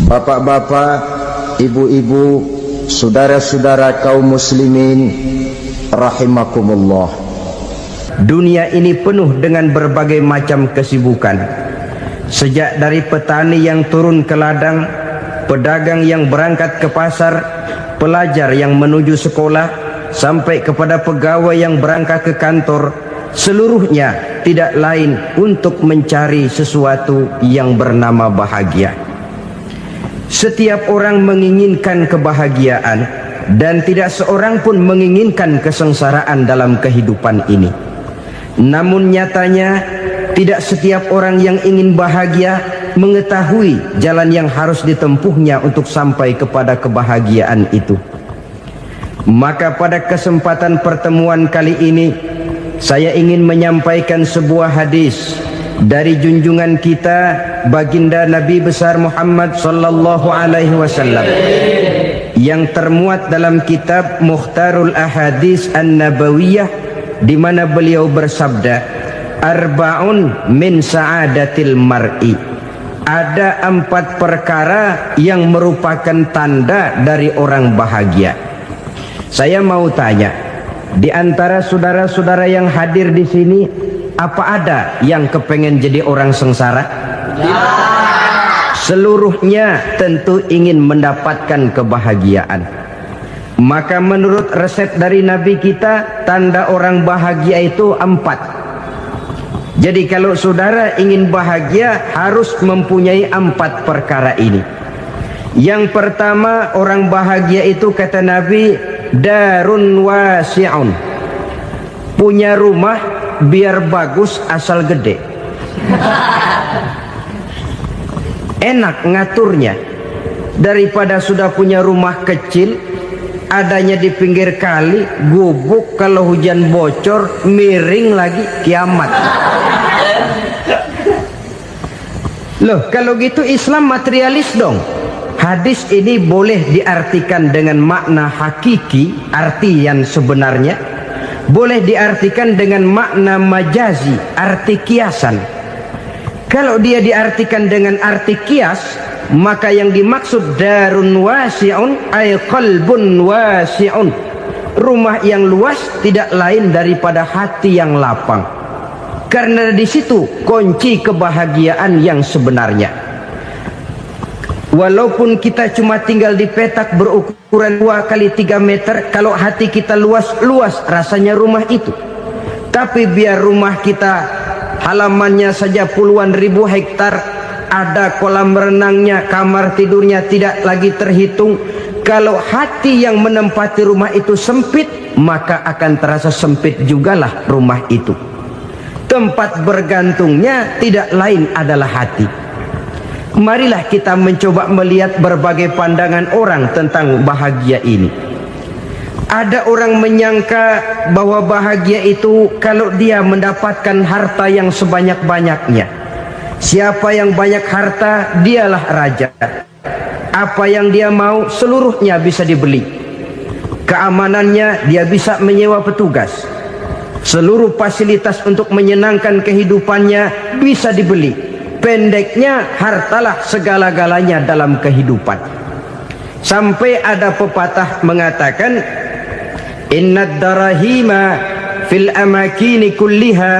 Bapak-bapak, ibu-ibu, saudara-saudara kaum muslimin rahimakumullah. Dunia ini penuh dengan berbagai macam kesibukan. Sejak dari petani yang turun ke ladang, pedagang yang berangkat ke pasar, pelajar yang menuju sekolah, sampai kepada pegawai yang berangkat ke kantor, seluruhnya tidak lain untuk mencari sesuatu yang bernama bahagia. Setiap orang menginginkan kebahagiaan, dan tidak seorang pun menginginkan kesengsaraan dalam kehidupan ini. Namun nyatanya tidak setiap orang yang ingin bahagia mengetahui jalan yang harus ditempuhnya untuk sampai kepada kebahagiaan itu. Maka pada kesempatan pertemuan kali ini, saya ingin menyampaikan sebuah hadis dari junjungan kita baginda Nabi besar Muhammad sallallahu alaihi wasallam yang termuat dalam kitab Mukhtarul Ahadits An-Nabawiyah, di mana beliau bersabda, arba'un min sa'adatil mar'i. Ada 4 perkara yang merupakan tanda dari orang bahagia. Saya mau tanya, di antara saudara-saudara yang hadir di sini, apa ada yang kepengen jadi orang sengsara? Ya. Seluruhnya tentu ingin mendapatkan kebahagiaan. Maka menurut resep dari Nabi kita, tanda orang bahagia itu 4. Jadi kalau saudara ingin bahagia, harus mempunyai 4 perkara ini. Yang pertama, orang bahagia itu kata Nabi, darun wasi'un. Punya rumah biar bagus asal gede. Enak ngaturnya, daripada sudah punya rumah kecil adanya di pinggir kali, gubuk, kalau hujan bocor, miring lagi, kiamat. Loh, kalau gitu Islam materialis dong. Hadis ini boleh diartikan dengan makna hakiki, arti yang sebenarnya. Boleh diartikan dengan makna majazi, arti kiasan. Kalau dia diartikan dengan arti kias, maka yang dimaksud darun wasi'un ay qalbun wasi'un. Rumah yang luas tidak lain daripada hati yang lapang. Karena di situ kunci kebahagiaan yang sebenarnya. Walaupun kita cuma tinggal di petak berukuran 2 kali 3 meter, kalau hati kita luas-luas rasanya rumah itu. Tapi biar rumah kita halamannya saja puluhan ribu hektar, ada kolam renangnya, kamar tidurnya tidak lagi terhitung. Kalau hati yang menempati rumah itu sempit, maka akan terasa sempit jugalah rumah itu. Tempat bergantungnya tidak lain adalah hati. Marilah kita mencoba melihat berbagai pandangan orang tentang bahagia ini. Ada orang menyangka bahwa bahagia itu kalau dia mendapatkan harta yang sebanyak-banyaknya. Siapa yang banyak harta, dialah raja. Apa yang dia mau, seluruhnya bisa dibeli. Keamanannya, dia bisa menyewa petugas. Seluruh fasilitas untuk menyenangkan kehidupannya bisa dibeli. Pendeknya, hartalah segala-galanya dalam kehidupan. Sampai ada pepatah mengatakan, innad darahima fil amakini kulliha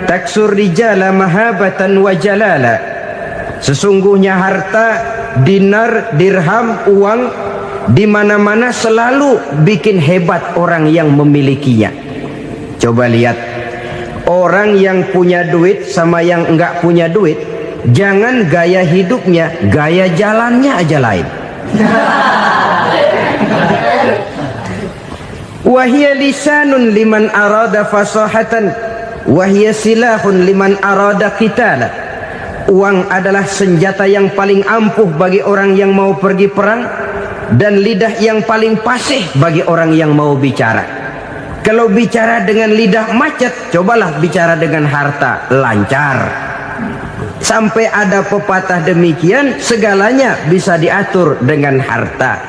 taksur rijala mahabatan wa jalala. Sesungguhnya harta, dinar, dirham, uang, di mana-mana selalu bikin hebat orang yang memilikinya. Coba lihat, orang yang punya duit sama yang enggak punya duit, jangan gaya hidupnya, gaya jalannya aja lain. Wahia lisanun liman arada fasahatan, wahia silahun liman arada qitala. Uang adalah senjata yang paling ampuh bagi orang yang mau pergi perang, dan lidah yang paling fasih bagi orang yang mau bicara. Kalau bicara dengan lidah macet, cobalah bicara dengan harta, lancar. Sampai ada pepatah demikian, segalanya bisa diatur dengan harta.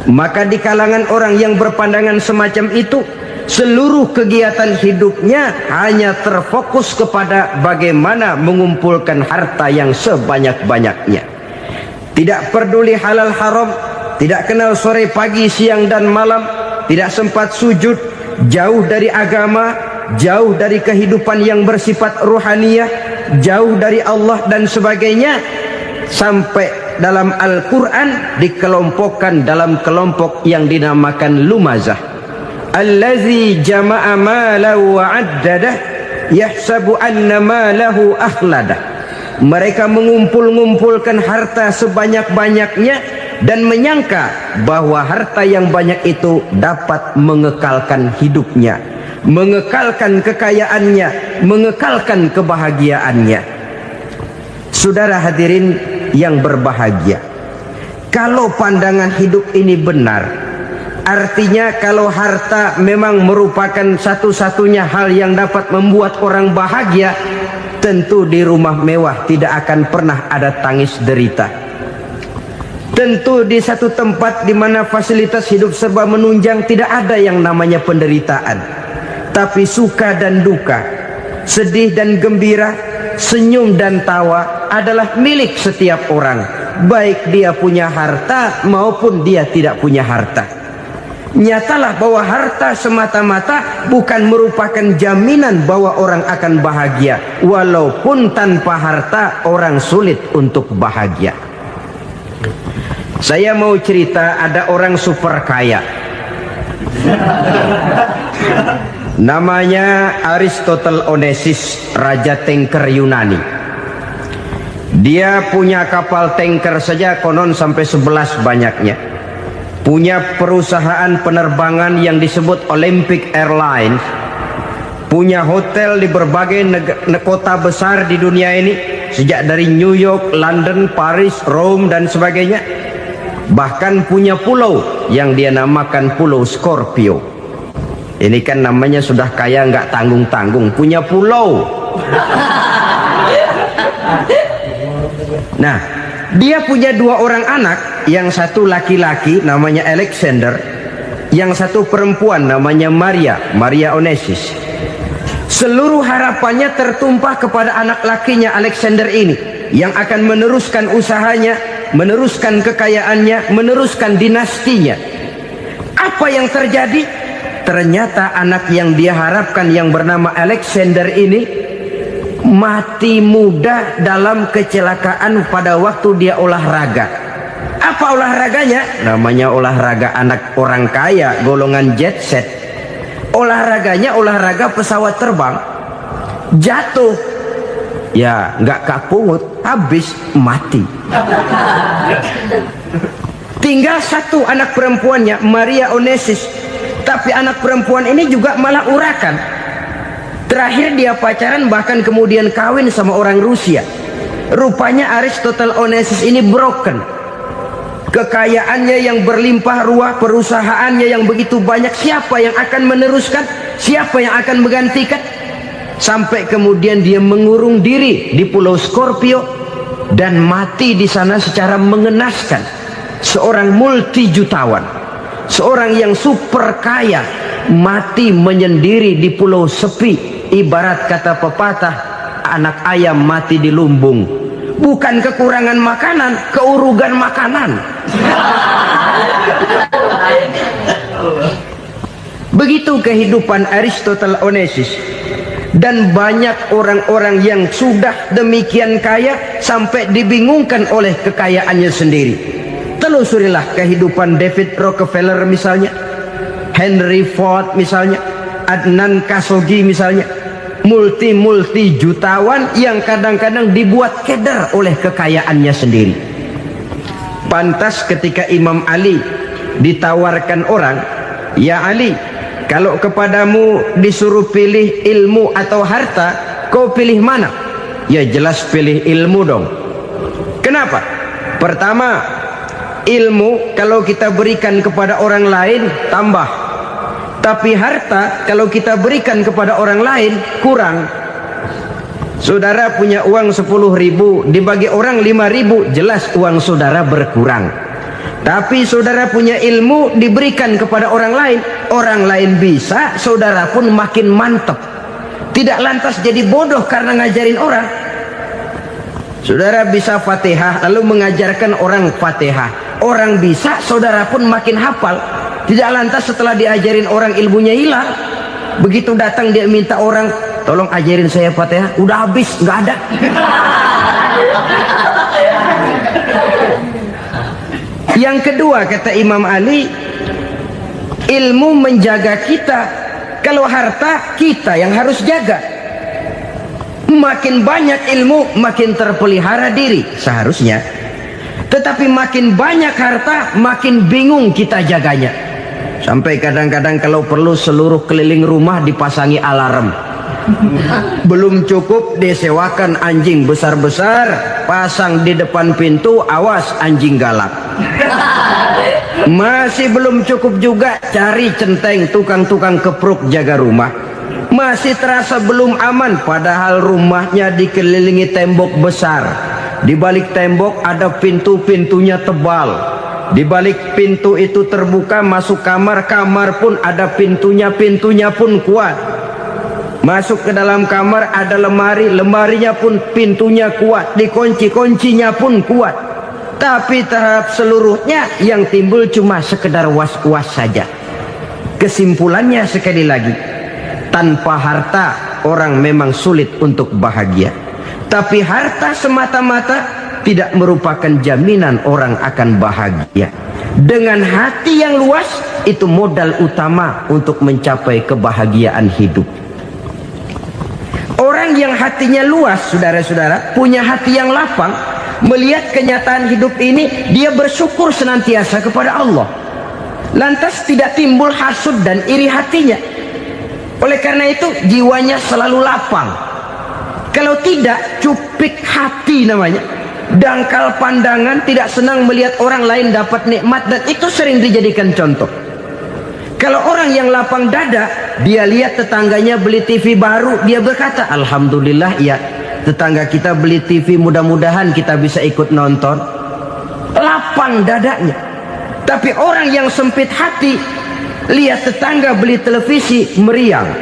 Maka di kalangan orang yang berpandangan semacam itu, seluruh kegiatan hidupnya hanya terfokus kepada bagaimana mengumpulkan harta yang sebanyak-banyaknya. tidak peduli halal haram, tidak kenal sore pagi siang dan malam, tidak sempat sujud, jauh dari agama, jauh dari kehidupan yang bersifat ruhaniyah, jauh dari Allah dan sebagainya, sampai dalam Al-Quran dikelompokkan dalam kelompok yang dinamakan lumazah. Allazi jama'a malahu wa 'addadah yahsabu anna malahu akhladah. Mereka mengumpul-ngumpulkan harta sebanyak-banyaknya dan menyangka bahwa harta yang banyak itu dapat mengekalkan hidupnya, mengekalkan kekayaannya, mengekalkan kebahagiaannya. Saudara hadirin yang berbahagia, kalau pandangan hidup ini benar, artinya kalau harta memang merupakan satu-satunya hal yang dapat membuat orang bahagia, tentu di rumah mewah tidak akan pernah ada tangis derita. Tentu di satu tempat di mana fasilitas hidup serba menunjang tidak ada yang namanya penderitaan. Tapi suka dan duka, sedih dan gembira, senyum dan tawa adalah milik setiap orang, baik dia punya harta maupun dia tidak punya harta. Nyatalah bahwa harta semata-mata bukan merupakan jaminan bahwa orang akan bahagia. Walaupun tanpa harta orang sulit untuk bahagia. Saya mau cerita, ada orang super kaya, namanya Aristotle Onesimus, raja tanker Yunani. Dia punya kapal tanker saja konon sampai 11 banyaknya. Punya perusahaan penerbangan yang disebut Olympic Airlines. Punya hotel di berbagai kota besar di dunia ini, sejak dari New York, London, Paris, Rome dan sebagainya. Bahkan punya pulau yang dia namakan Pulau Scorpio. Ini kan namanya sudah kaya nggak tanggung-tanggung, punya pulau. Nah, dia punya 2 orang anak, yang satu laki-laki namanya Alexander, yang satu perempuan namanya Maria Onesimus. Seluruh harapannya tertumpah kepada anak lakinya Alexander ini, yang akan meneruskan usahanya, meneruskan kekayaannya, meneruskan dinastinya. Apa yang terjadi? Ternyata anak yang dia harapkan yang bernama Alexander ini mati muda dalam kecelakaan pada waktu dia olahraga. Apa olahraganya? Namanya olahraga anak orang kaya, golongan jet set. Olahraganya olahraga pesawat terbang. Jatuh, ya nggak kapungut, habis mati. Tinggal satu anak perempuannya, Maria Onesimus. Tapi anak perempuan ini juga malah urakan. Terakhir dia pacaran, bahkan kemudian kawin sama orang Rusia. Rupanya Aristotle Onesimus ini broken. Kekayaannya yang berlimpah ruah, perusahaannya yang begitu banyak, siapa yang akan meneruskan? Siapa yang akan menggantikan? Sampai kemudian dia mengurung diri di Pulau Scorpio dan mati di sana secara mengenaskan. Seorang multi jutawan, seorang yang super kaya, mati menyendiri di pulau sepi. Ibarat kata pepatah, anak ayam mati di lumbung. Bukan kekurangan makanan, keurugan makanan. Begitu kehidupan Aristotle Onesimus. Dan banyak orang-orang yang sudah demikian kaya sampai dibingungkan oleh kekayaannya sendiri. Telusurilah kehidupan David Rockefeller misalnya, Henry Ford misalnya, Adnan Khashoggi misalnya. Multi jutawan yang kadang-kadang dibuat keder oleh kekayaannya sendiri. Pantas ketika Imam Ali ditawarkan orang, "Ya Ali, kalau kepadamu disuruh pilih ilmu atau harta, kau pilih mana?" Ya jelas pilih ilmu dong. Kenapa? Pertama, ilmu kalau kita berikan kepada orang lain tambah. Tapi harta kalau kita berikan kepada orang lain kurang. Saudara punya uang 10.000, dibagi orang 5.000, jelas uang saudara berkurang. Tapi saudara punya ilmu, diberikan kepada orang lain bisa, saudara pun makin mantap. Tidak lantas jadi bodoh karena ngajarin orang. Saudara bisa Fatihah lalu mengajarkan orang Fatihah. Orang bisa, saudara pun makin hafal. Tidak lantas setelah diajarin orang ilmunya hilang. Begitu datang dia minta orang, tolong ajarin saya Fatihah, udah habis, nggak ada. Yang kedua kata Imam Ali, ilmu menjaga kita. Kalau harta, kita yang harus jaga. Makin banyak ilmu, makin terpelihara diri seharusnya. Tetapi makin banyak harta, makin bingung kita jaganya. Sampai kadang-kadang kalau perlu seluruh keliling rumah dipasangi alarm. Belum cukup disewakan anjing besar-besar, pasang di depan pintu, awas anjing galak. Masih belum cukup juga, cari centeng tukang-tukang kepruk jaga rumah. Masih terasa belum aman, padahal rumahnya dikelilingi tembok besar. Di balik tembok ada pintu-pintunya tebal. Di balik pintu itu terbuka masuk kamar, kamar pun ada pintunya, pintunya pun kuat. Masuk ke dalam kamar ada lemari, lemarinya pun pintunya kuat, dikunci, kuncinya pun kuat. Tapi terhadap seluruhnya yang timbul cuma sekedar was-was saja. Kesimpulannya sekali lagi, tanpa harta orang memang sulit untuk bahagia. Tapi harta semata-mata tidak merupakan jaminan orang akan bahagia. Dengan hati yang luas, itu modal utama untuk mencapai kebahagiaan hidup. Orang yang hatinya luas, saudara-saudara, punya hati yang lapang, melihat kenyataan hidup ini, dia bersyukur senantiasa kepada Allah. Lantas tidak timbul hasud dan iri hatinya. Oleh karena itu jiwanya selalu lapang. Kalau tidak, cupik hati namanya, dangkal pandangan, tidak senang melihat orang lain dapat nikmat, dan itu sering dijadikan contoh. Kalau orang yang lapang dada, dia lihat tetangganya beli TV baru, dia berkata, alhamdulillah ya, tetangga kita beli TV, mudah-mudahan kita bisa ikut nonton. Lapang dadanya. Tapi orang yang sempit hati, lihat tetangga beli televisi, meriang.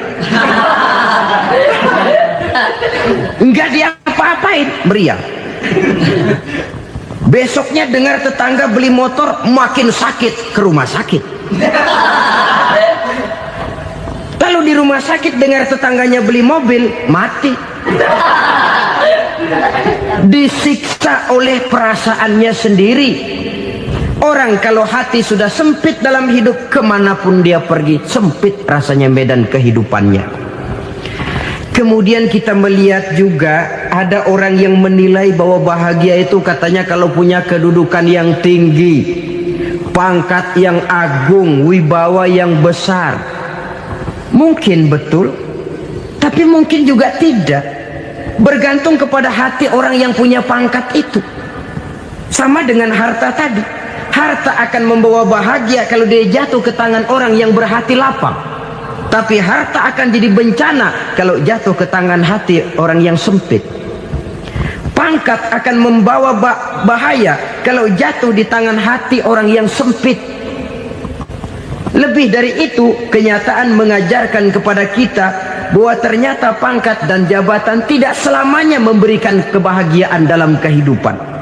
Enggak diapa-apain, meriang. Besoknya dengar tetangga beli motor, makin sakit, ke rumah sakit. Lalu di rumah sakit dengar tetangganya beli mobil, mati. Disiksa oleh perasaannya sendiri. Orang kalau hati sudah sempit dalam hidup, kemanapun dia pergi, sempit rasanya medan kehidupannya. Kemudian kita melihat juga ada orang yang menilai bahwa bahagia itu katanya kalau punya kedudukan yang tinggi, pangkat yang agung, wibawa yang besar. Mungkin betul, tapi mungkin juga tidak. Bergantung kepada hati orang yang punya pangkat itu. Sama dengan harta tadi. Harta akan membawa bahagia kalau dia jatuh ke tangan orang yang berhati lapang. Tapi harta akan jadi bencana kalau jatuh ke tangan hati orang yang sempit. Pangkat akan membawa bahaya kalau jatuh di tangan hati orang yang sempit. Lebih dari itu, kenyataan mengajarkan kepada kita bahwa ternyata pangkat dan jabatan tidak selamanya memberikan kebahagiaan dalam kehidupan.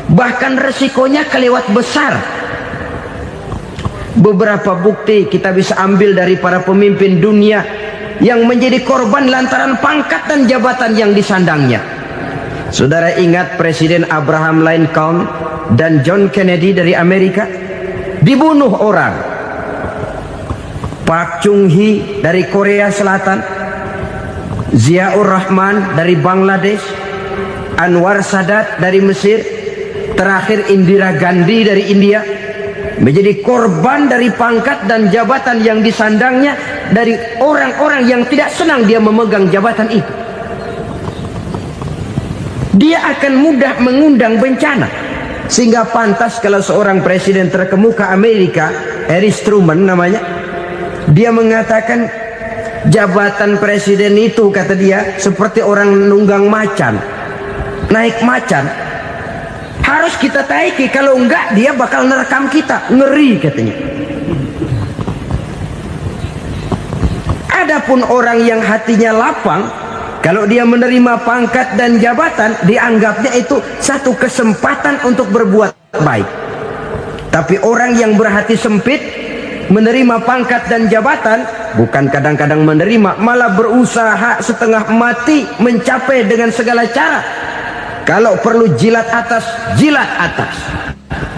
Bahkan resikonya kelewat besar. Beberapa bukti kita bisa ambil dari para pemimpin dunia yang menjadi korban lantaran pangkat dan jabatan yang disandangnya. Saudara ingat Presiden Abraham Lincoln dan John Kennedy dari Amerika? Dibunuh orang. Park Chung-hee dari Korea Selatan, Ziaur Rahman dari Bangladesh, Anwar Sadat dari Mesir, terakhir Indira Gandhi dari India, menjadi korban dari pangkat dan jabatan yang disandangnya dari orang-orang yang tidak senang dia memegang jabatan itu. Dia akan mudah mengundang bencana. Sehingga pantas kalau seorang presiden terkemuka Amerika, Harry Truman namanya, dia mengatakan jabatan presiden itu, kata dia, seperti orang nunggang macan, naik macan. Harus kita taiki, kalau enggak dia bakal nerekam kita, ngeri katanya. Adapun orang yang hatinya lapang, Kalau dia menerima pangkat dan jabatan, dianggapnya itu satu kesempatan untuk berbuat baik. Tapi orang yang berhati sempit, menerima pangkat dan jabatan, bukan kadang-kadang menerima, malah berusaha setengah mati mencapai dengan segala cara. Kalau perlu jilat atas, jilat atas.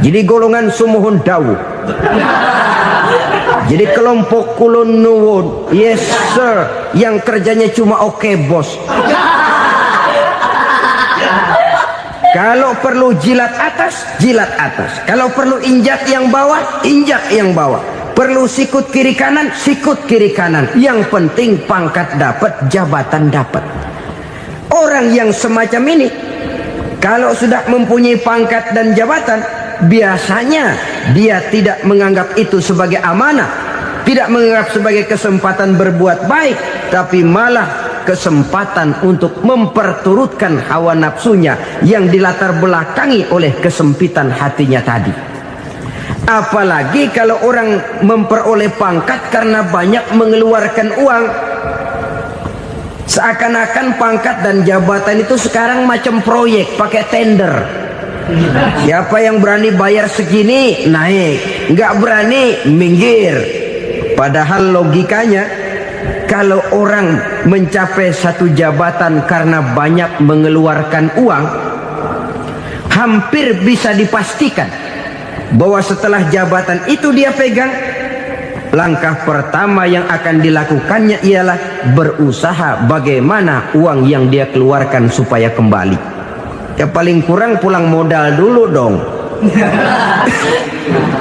Jadi golongan sumuhun dawuh. Jadi kelompok kulon nuwun, yes sir, yang kerjanya cuma oke bos. Kalau perlu jilat atas, jilat atas. Kalau perlu injak yang bawah, injak yang bawah. Perlu sikut kiri kanan, sikut kiri kanan. Yang penting pangkat dapat, jabatan dapat. Orang yang semacam ini, kalau sudah mempunyai pangkat dan jabatan, biasanya dia tidak menganggap itu sebagai amanah, tidak menganggap sebagai kesempatan berbuat baik, tapi malah kesempatan untuk memperturutkan hawa nafsunya yang dilatar belakangi oleh kesempitan hatinya tadi. Apalagi kalau orang memperoleh pangkat karena banyak mengeluarkan uang. Seakan-akan pangkat dan jabatan itu sekarang macam proyek, pakai tender. Siapa yang berani bayar segini naik, nggak berani minggir. Padahal logikanya, kalau orang mencapai satu jabatan karena banyak mengeluarkan uang, hampir bisa dipastikan bahwa setelah jabatan itu dia pegang, langkah pertama yang akan dilakukannya ialah berusaha bagaimana uang yang dia keluarkan supaya kembali. Ya paling kurang pulang modal dulu dong.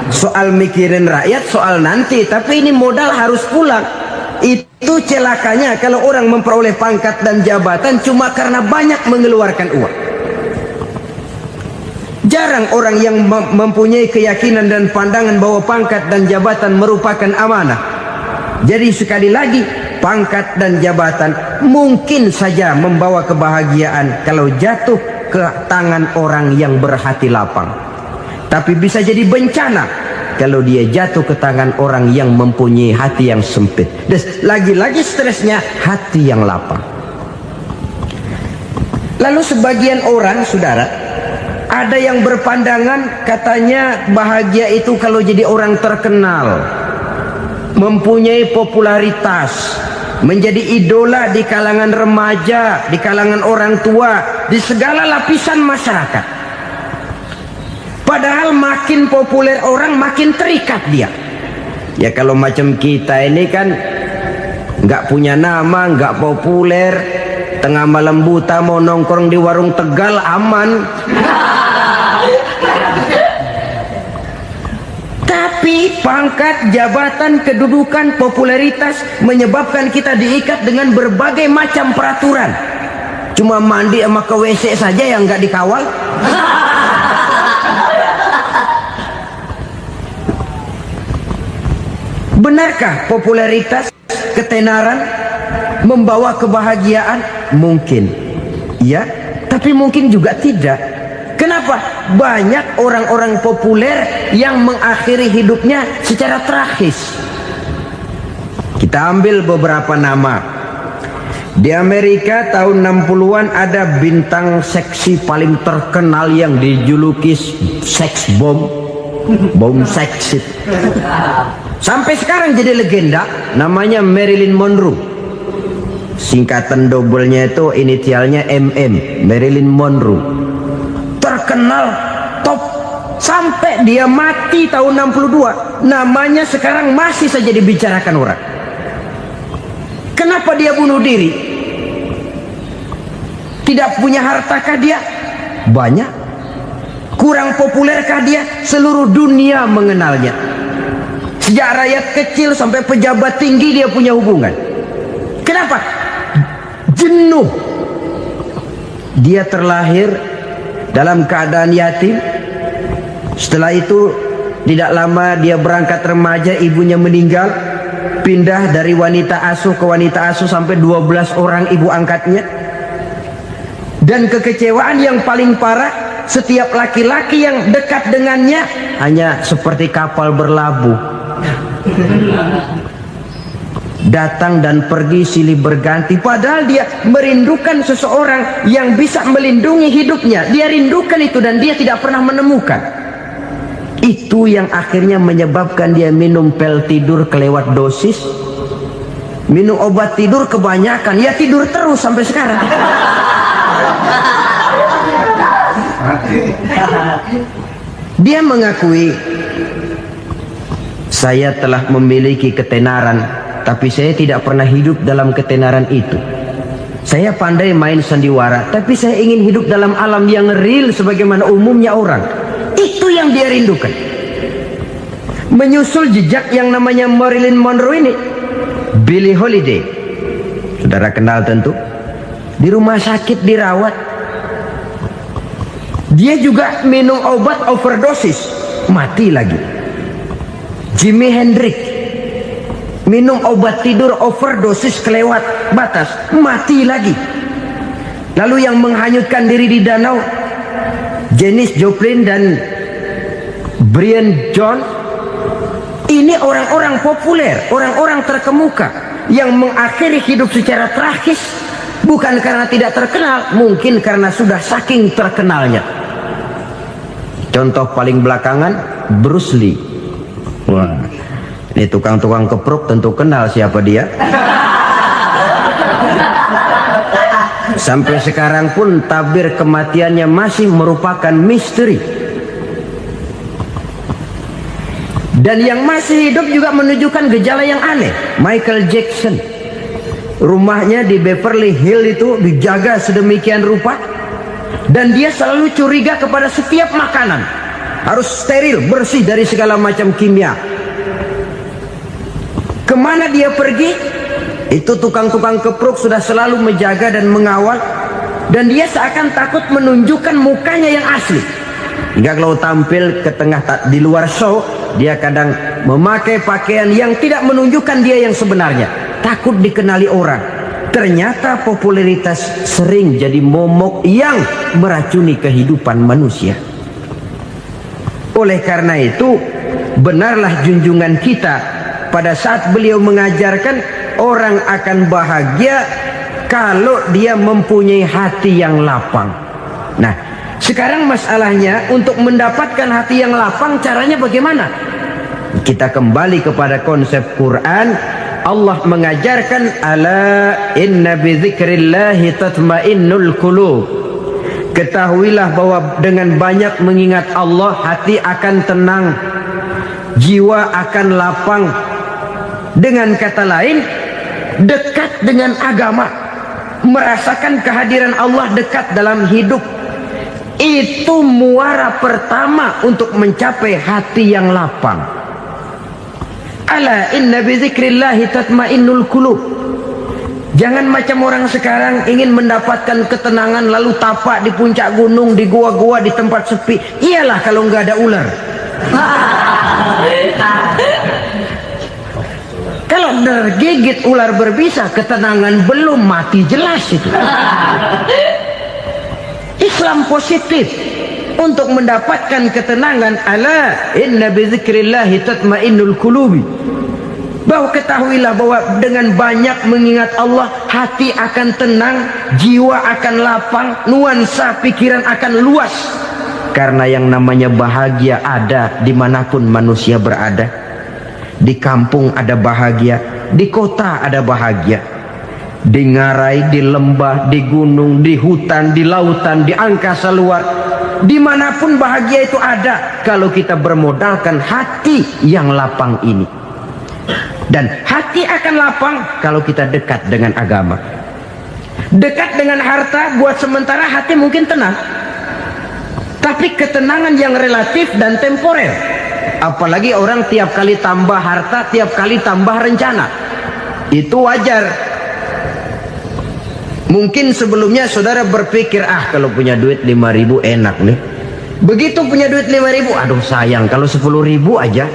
Soal mikirin rakyat soal nanti, tapi ini modal harus pulang. Itu celakanya kalau orang memperoleh pangkat dan jabatan cuma karena banyak mengeluarkan uang. Jarang orang yang mempunyai keyakinan dan pandangan bahwa pangkat dan jabatan merupakan amanah. Jadi sekali lagi, pangkat dan jabatan mungkin saja membawa kebahagiaan kalau jatuh ke tangan orang yang berhati lapang. Tapi bisa jadi bencana kalau dia jatuh ke tangan orang yang mempunyai hati yang sempit. Dan lagi-lagi stresnya hati yang lapang. Lalu sebagian orang, saudara, ada yang berpandangan katanya bahagia itu kalau jadi orang terkenal, mempunyai popularitas, menjadi idola di kalangan remaja, di kalangan orang tua, di segala lapisan masyarakat. Padahal makin populer orang, makin terikat dia. Ya kalau macam kita ini kan nggak punya nama, nggak populer, tengah malam buta mau nongkrong di warung Tegal aman. Tapi pangkat, jabatan, kedudukan, popularitas menyebabkan kita diikat dengan berbagai macam peraturan. Cuma mandi sama ke WC saja yang nggak dikawal. Benarkah popularitas, ketenaran membawa kebahagiaan? Mungkin, ya, tapi mungkin juga tidak. Kenapa? Banyak orang-orang populer yang mengakhiri hidupnya secara tragis. Kita ambil beberapa nama. Di Amerika tahun 60-an ada bintang seksi paling terkenal yang dijuluki sex bomb, bom seksi. Sampai sekarang jadi legenda, namanya Marilyn Monroe. Singkatan doublenya itu inisialnya MM, Marilyn Monroe. Terkenal top sampai dia mati tahun 62, namanya sekarang masih saja dibicarakan orang. Kenapa dia bunuh diri? Tidak punya hartakah dia? Banyak. Kurang populerkah dia? Seluruh dunia mengenalnya. Sejak rakyat kecil sampai pejabat tinggi dia punya hubungan. Kenapa? Jenuh. Dia terlahir dalam keadaan yatim. Setelah itu tidak lama dia berangkat remaja, ibunya meninggal, pindah dari wanita asuh ke wanita asuh sampai 12 orang ibu angkatnya. Dan kekecewaan yang paling parah, setiap laki-laki yang dekat dengannya hanya seperti kapal berlabuh. datang dan pergi silih berganti, padahal dia merindukan seseorang yang bisa melindungi hidupnya. Dia rindukan itu dan dia tidak pernah menemukan. Itu yang akhirnya menyebabkan dia minum pil tidur kelewat dosis, minum obat tidur kebanyakan, ya tidur terus sampai sekarang. Dia mengakui, saya telah memiliki ketenaran, tapi saya tidak pernah hidup dalam ketenaran itu. Saya pandai main sandiwara, tapi saya ingin hidup dalam alam yang real sebagaimana umumnya orang. Itu yang dia rindukan. Menyusul jejak yang namanya Marilyn Monroe ini, Billie Holiday, saudara kenal tentu, di rumah sakit dirawat. Dia juga minum obat overdosis, mati lagi. Jimi Hendrix minum obat tidur overdosis kelewat batas, mati lagi. Lalu yang menghanyutkan diri di danau, Janis Joplin dan Brian Jones. Ini orang-orang populer, orang-orang terkemuka yang mengakhiri hidup secara tragis, bukan karena tidak terkenal, mungkin karena sudah saking terkenalnya. Contoh paling belakangan, Bruce Lee. Wah, ini tukang-tukang kepruk tentu kenal siapa dia. Sampai sekarang pun tabir kematiannya masih merupakan misteri. Dan yang masih hidup juga menunjukkan gejala yang aneh. Michael Jackson, rumahnya di Beverly Hills itu dijaga sedemikian rupa, dan dia selalu curiga kepada setiap makanan harus steril, bersih dari segala macam kimia. Kemana dia pergi, itu tukang-tukang kepruk sudah selalu menjaga dan mengawal, dan dia seakan takut menunjukkan mukanya yang asli. Hingga kalau tampil ke tengah di luar show, dia kadang memakai pakaian yang tidak menunjukkan dia yang sebenarnya, takut dikenali orang. Ternyata popularitas sering jadi momok yang meracuni kehidupan manusia. Oleh karena itu, benarlah junjungan kita pada saat beliau mengajarkan orang akan bahagia kalau dia mempunyai hati yang lapang. Nah, sekarang masalahnya untuk mendapatkan hati yang lapang, caranya bagaimana? Kita kembali kepada konsep Quran. Allah mengajarkan, ala inna bidzikrillahi tatmainnul qulub. Ketahuilah bahwa dengan banyak mengingat Allah, hati akan tenang, jiwa akan lapang. Dengan kata lain, dekat dengan agama, merasakan kehadiran Allah dekat dalam hidup. Itu muara pertama untuk mencapai hati yang lapang. Ala inna bizikrillahi tatmainnul qulub. Jangan macam orang sekarang ingin mendapatkan ketenangan lalu tapak di puncak gunung, di gua-gua, di tempat sepi. Iyalah kalau nggak ada ular. Kalau tergigit ular berbisa, ketenangan belum, mati jelas itu. Islam positif untuk mendapatkan ketenangan. Ala inna bizikrillahi tatmainnul qulubi. Bahwa ketahuilah bahwa dengan banyak mengingat Allah, hati akan tenang, jiwa akan lapang, nuansa pikiran akan luas. Karena yang namanya bahagia ada dimanapun manusia berada. Di kampung ada bahagia, di kota ada bahagia. Di ngarai, di lembah, di gunung, di hutan, di lautan, di angkasa luar, dimanapun bahagia itu ada kalau kita bermodalkan hati yang lapang ini. Dan hati akan lapang kalau kita dekat dengan agama. Dekat dengan harta buat sementara hati mungkin tenang, tapi ketenangan yang relatif dan temporer. Apalagi orang tiap kali tambah harta, tiap kali tambah rencana, itu wajar. Mungkin sebelumnya saudara berpikir, kalau punya duit 5.000 enak nih. Begitu punya duit 5.000, aduh sayang kalau 10.000 aja.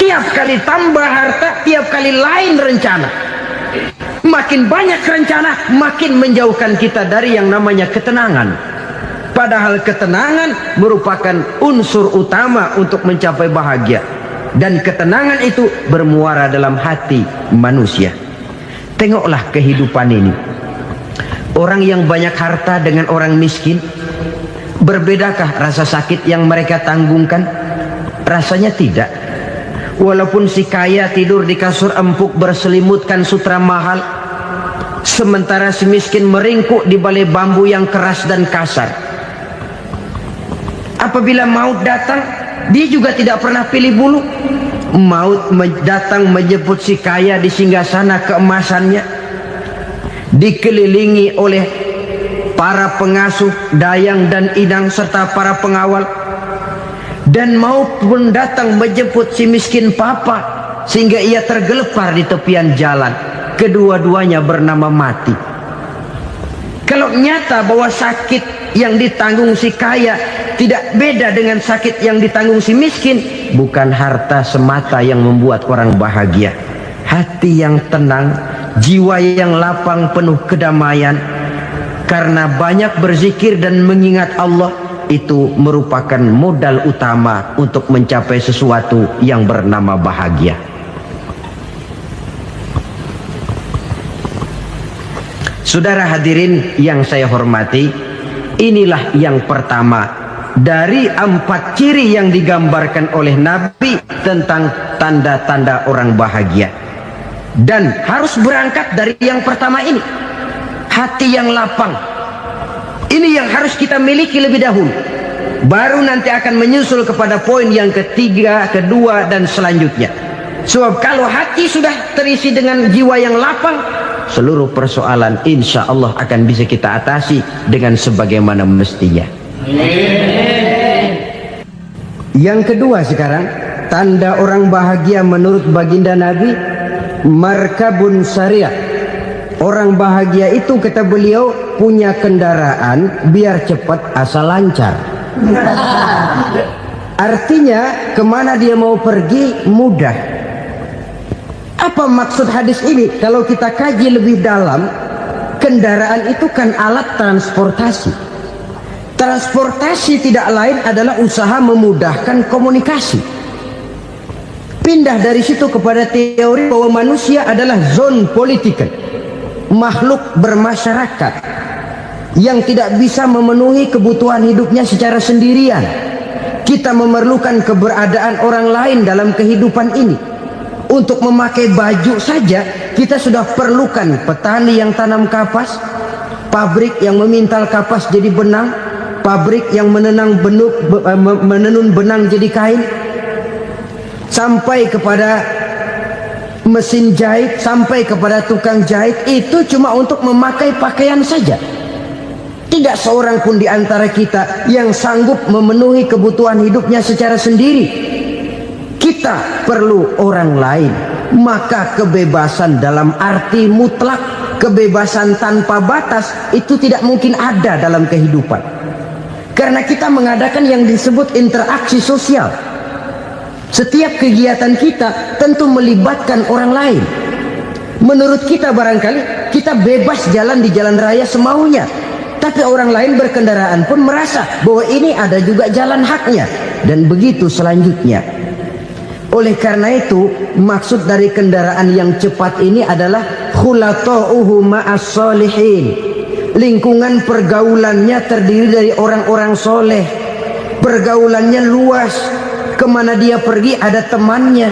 Tiap kali tambah harta, tiap kali lain rencana. Makin banyak rencana, makin menjauhkan kita dari yang namanya ketenangan. Padahal ketenangan merupakan unsur utama untuk mencapai bahagia. dan ketenangan itu bermuara dalam hati manusia. Tengoklah kehidupan ini. Orang yang banyak harta dengan orang miskin, berbedakah rasa sakit yang mereka tanggungkan? Rasanya tidak. Walaupun si kaya tidur di kasur empuk berselimutkan sutra mahal, sementara si miskin meringkuk di balai bambu yang keras dan kasar. Apabila maut datang, dia juga tidak pernah pilih bulu. Maut datang menjemput si kaya di singgasana keemasannya, dikelilingi oleh para pengasuh, dayang dan inang serta para pengawal. Dan maut pun datang menjemput si miskin papa, sehingga ia tergelepar di tepian jalan. Kedua-duanya bernama mati. Kalau nyata bahwa sakit yang ditanggung si kaya tidak beda dengan sakit yang ditanggung si miskin, bukan harta semata yang membuat orang bahagia. Hati yang tenang, jiwa yang lapang penuh kedamaian karena banyak berzikir dan mengingat Allah, itu merupakan modal utama untuk mencapai sesuatu yang bernama bahagia. Saudara hadirin yang saya hormati, inilah yang pertama dari 4 ciri yang digambarkan oleh Nabi tentang tanda-tanda orang bahagia. Dan harus berangkat dari yang pertama ini, hati yang lapang. Ini yang harus kita miliki lebih dahulu. Baru nanti akan menyusul kepada poin yang ketiga, kedua, dan selanjutnya. Sebab kalau hati sudah terisi dengan jiwa yang lapang, seluruh persoalan insya Allah akan bisa kita atasi dengan sebagaimana mestinya. Yang kedua sekarang, tanda orang bahagia menurut baginda Nabi, markabun syariah. Orang bahagia itu, kata beliau, punya kendaraan biar cepat asal lancar. Artinya kemana dia mau pergi mudah. Apa maksud hadis ini? Kalau kita kaji lebih dalam, kendaraan itu kan alat transportasi. Transportasi tidak lain adalah usaha memudahkan komunikasi. Pindah dari situ kepada teori bahwa manusia adalah zon political, makhluk bermasyarakat yang tidak bisa memenuhi kebutuhan hidupnya secara sendirian. Kita memerlukan keberadaan orang lain dalam kehidupan ini. Untuk memakai baju saja kita sudah perlukan petani yang tanam kapas, pabrik yang memintal kapas jadi benang, pabrik yang menenun benang jadi kain, sampai kepada mesin jahit, sampai kepada tukang jahit. Itu cuma untuk memakai pakaian saja. Tidak seorang pun di antara kita yang sanggup memenuhi kebutuhan hidupnya secara sendiri. Kita perlu orang lain. Maka kebebasan dalam arti mutlak, kebebasan tanpa batas, itu tidak mungkin ada dalam kehidupan. Karena kita mengadakan yang disebut interaksi sosial. Setiap kegiatan kita tentu melibatkan orang lain. Menurut kita barangkali kita bebas jalan di jalan raya semaunya, tapi orang lain berkendaraan pun merasa bahwa ini ada juga jalan haknya, dan begitu selanjutnya. Oleh karena itu, maksud dari kendaraan yang cepat ini adalah khulata'uhu ma'as solihin. Lingkungan pergaulannya terdiri dari orang-orang soleh. Pergaulannya luas. Kemana dia pergi ada temannya.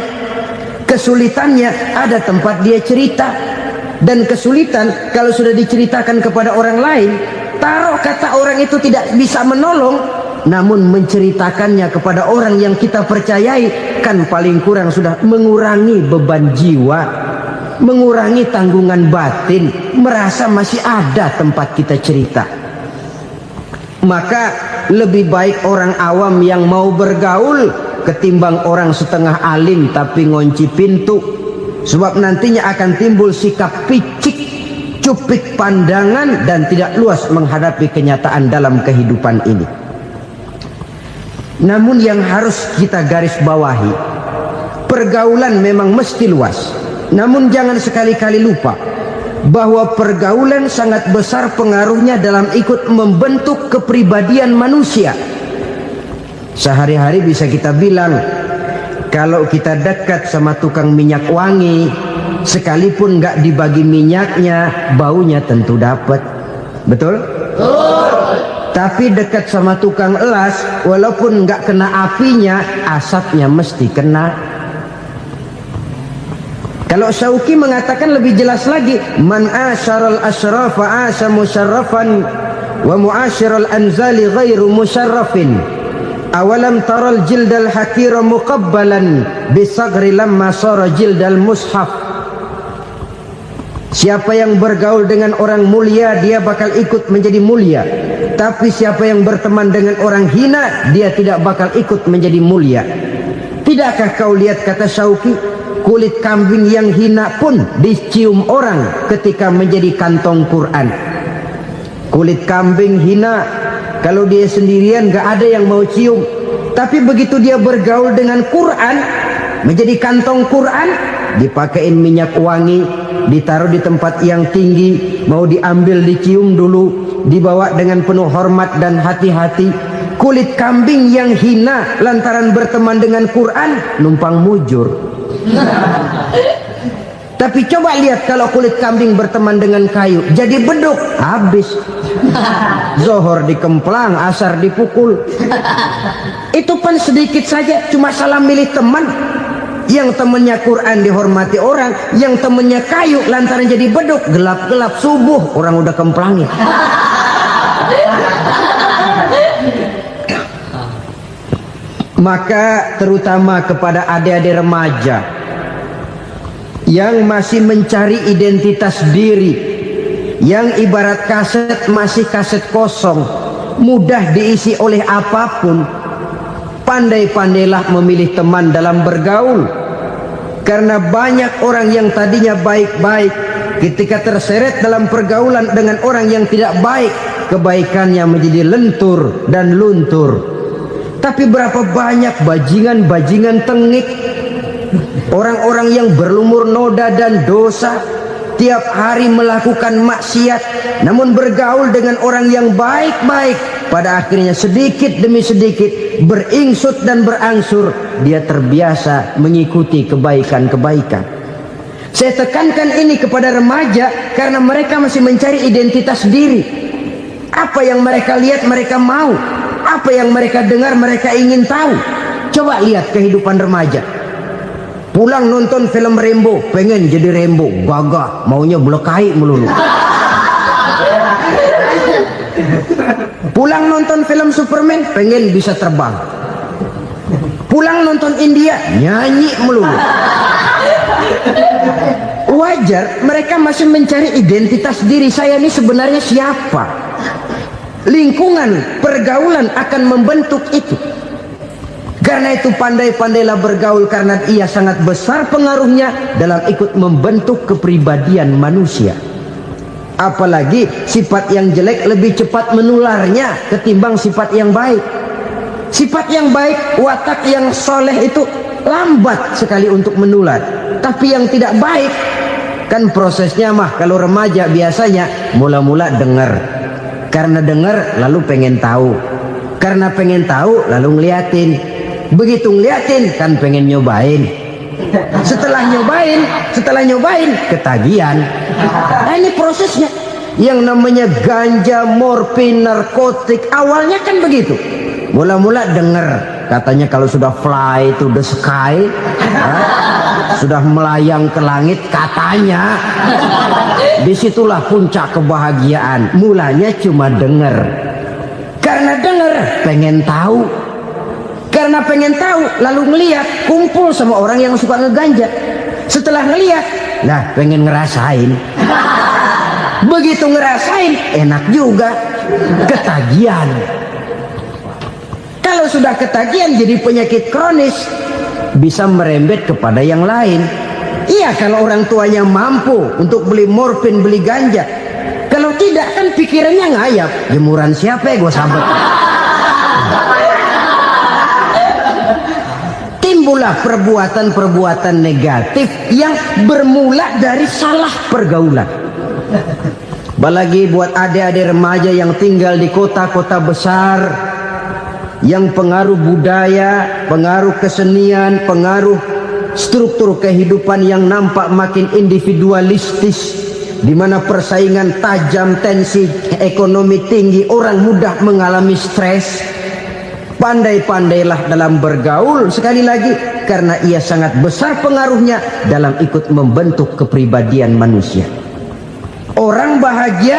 Kesulitannya ada tempat dia cerita. Dan kesulitan kalau sudah diceritakan kepada orang lain, taruh kata orang itu tidak bisa menolong, namun menceritakannya kepada orang yang kita percayai, kan paling kurang sudah mengurangi beban jiwa, mengurangi tanggungan batin, merasa masih ada tempat kita cerita. Maka lebih baik orang awam yang mau bergaul ketimbang orang setengah alim tapi ngunci pintu. Sebab nantinya akan timbul sikap picik, cupik pandangan, dan tidak luas menghadapi kenyataan dalam kehidupan ini. Namun yang harus kita garis bawahi, pergaulan memang mesti luas. Namun jangan sekali-kali lupa bahwa pergaulan sangat besar pengaruhnya dalam ikut membentuk kepribadian manusia. Sehari-hari bisa kita bilang kalau kita dekat sama tukang minyak wangi, sekalipun nggak dibagi minyaknya, baunya tentu dapat. Betul? Tapi dekat sama tukang elas, walaupun nggak kena apinya, asapnya mesti kena. Kalau Syauqi mengatakan lebih jelas lagi, man asyaral asyrafa asa musyarrafan wa muasyiral anzali ghairu musyarrafin. Awalam taral jildal hakira muqabbalan bisagri lamma sara jildal mushaf. Siapa yang bergaul dengan orang mulia, dia bakal ikut menjadi mulia. Tapi siapa yang berteman dengan orang hina, dia tidak bakal ikut menjadi mulia. Tidakkah kau lihat, kata Syauqi, kulit kambing yang hina pun dicium orang ketika menjadi kantong Quran. Kulit kambing hina, kalau dia sendirian gak ada yang mau cium. Tapi begitu dia bergaul dengan Quran, menjadi kantong Quran, dipakein minyak wangi, ditaruh di tempat yang tinggi, mau diambil dicium dulu, dibawa dengan penuh hormat dan hati-hati. Kulit kambing yang hina lantaran berteman dengan Quran, numpang mujur. Tapi coba lihat kalau kulit kambing berteman dengan kayu, jadi beduk, habis. Zohor dikemplang, asar dipukul. Itu pun sedikit saja, cuma salah milih teman. Yang temannya Quran dihormati orang, yang temannya kayu lantaran jadi beduk, gelap-gelap subuh orang udah kemplangin. Maka terutama kepada adik-adik remaja yang masih mencari identitas diri, yang ibarat kaset masih kaset kosong, mudah diisi oleh apapun, pandai-pandailah memilih teman dalam bergaul. Karena banyak orang yang tadinya baik-baik, ketika terseret dalam pergaulan dengan orang yang tidak baik, kebaikannya menjadi lentur dan luntur. Tapi berapa banyak bajingan-bajingan tengik, orang-orang yang berlumur noda dan dosa, tiap hari melakukan maksiat, namun bergaul dengan orang yang baik-baik, pada akhirnya sedikit demi sedikit beringsut dan berangsur dia terbiasa mengikuti kebaikan-kebaikan. Saya tekankan ini kepada remaja karena mereka masih mencari identitas diri. Apa yang mereka lihat mereka mau, apa yang mereka dengar mereka ingin tahu. Coba lihat kehidupan remaja. Pulang nonton film Rambo, pengen jadi Rambo, gagah, maunya belekai melulu. Pulang nonton film Superman, pengen bisa terbang. Pulang nonton India, nyanyi melulu. Wajar, mereka masih mencari identitas diri. Saya ini sebenarnya siapa? Lingkungan, pergaulan akan membentuk itu. Karena itu pandai-pandailah bergaul, karena ia sangat besar pengaruhnya dalam ikut membentuk kepribadian manusia. Apalagi sifat yang jelek lebih cepat menularnya ketimbang sifat yang baik. Sifat yang baik, watak yang soleh itu lambat sekali untuk menular. Tapi yang tidak baik, kan prosesnya mah kalau remaja biasanya mula-mula dengar. Karena dengar lalu pengen tahu. Karena pengen tahu lalu ngeliatin. Begitu ngeliatin kan pengen nyobain. Setelah nyobain ketagihan. Nah, ini prosesnya. Yang namanya ganja, morfin, narkotik, awalnya kan begitu. Mula-mula dengar, katanya kalau sudah fly to the sky, sudah melayang ke langit, katanya disitulah puncak kebahagiaan. Mulanya cuma dengar. Karena dengar pengen tahu. Karena pengen tahu lalu ngeliat, kumpul sama orang yang suka ngeganja. Setelah ngeliat, nah pengen ngerasain. Begitu ngerasain, enak juga, ketagihan. Kalau sudah ketagihan jadi penyakit kronis, bisa merembet kepada yang lain. Iya, kalau orang tuanya mampu untuk beli morfin, beli ganja. Kalau tidak kan pikirannya ngayap, jemuran siapa ya gue sabet. Timbullah perbuatan-perbuatan negatif yang bermula dari salah pergaulan. Apalagi buat adik-adik remaja yang tinggal di kota-kota besar, yang pengaruh budaya, pengaruh kesenian, pengaruh struktur kehidupan yang nampak makin individualistis, di mana persaingan tajam, tensi ekonomi tinggi, orang mudah mengalami stres. Pandai-pandailah dalam bergaul, sekali lagi, karena ia sangat besar pengaruhnya dalam ikut membentuk kepribadian manusia. Orang bahagia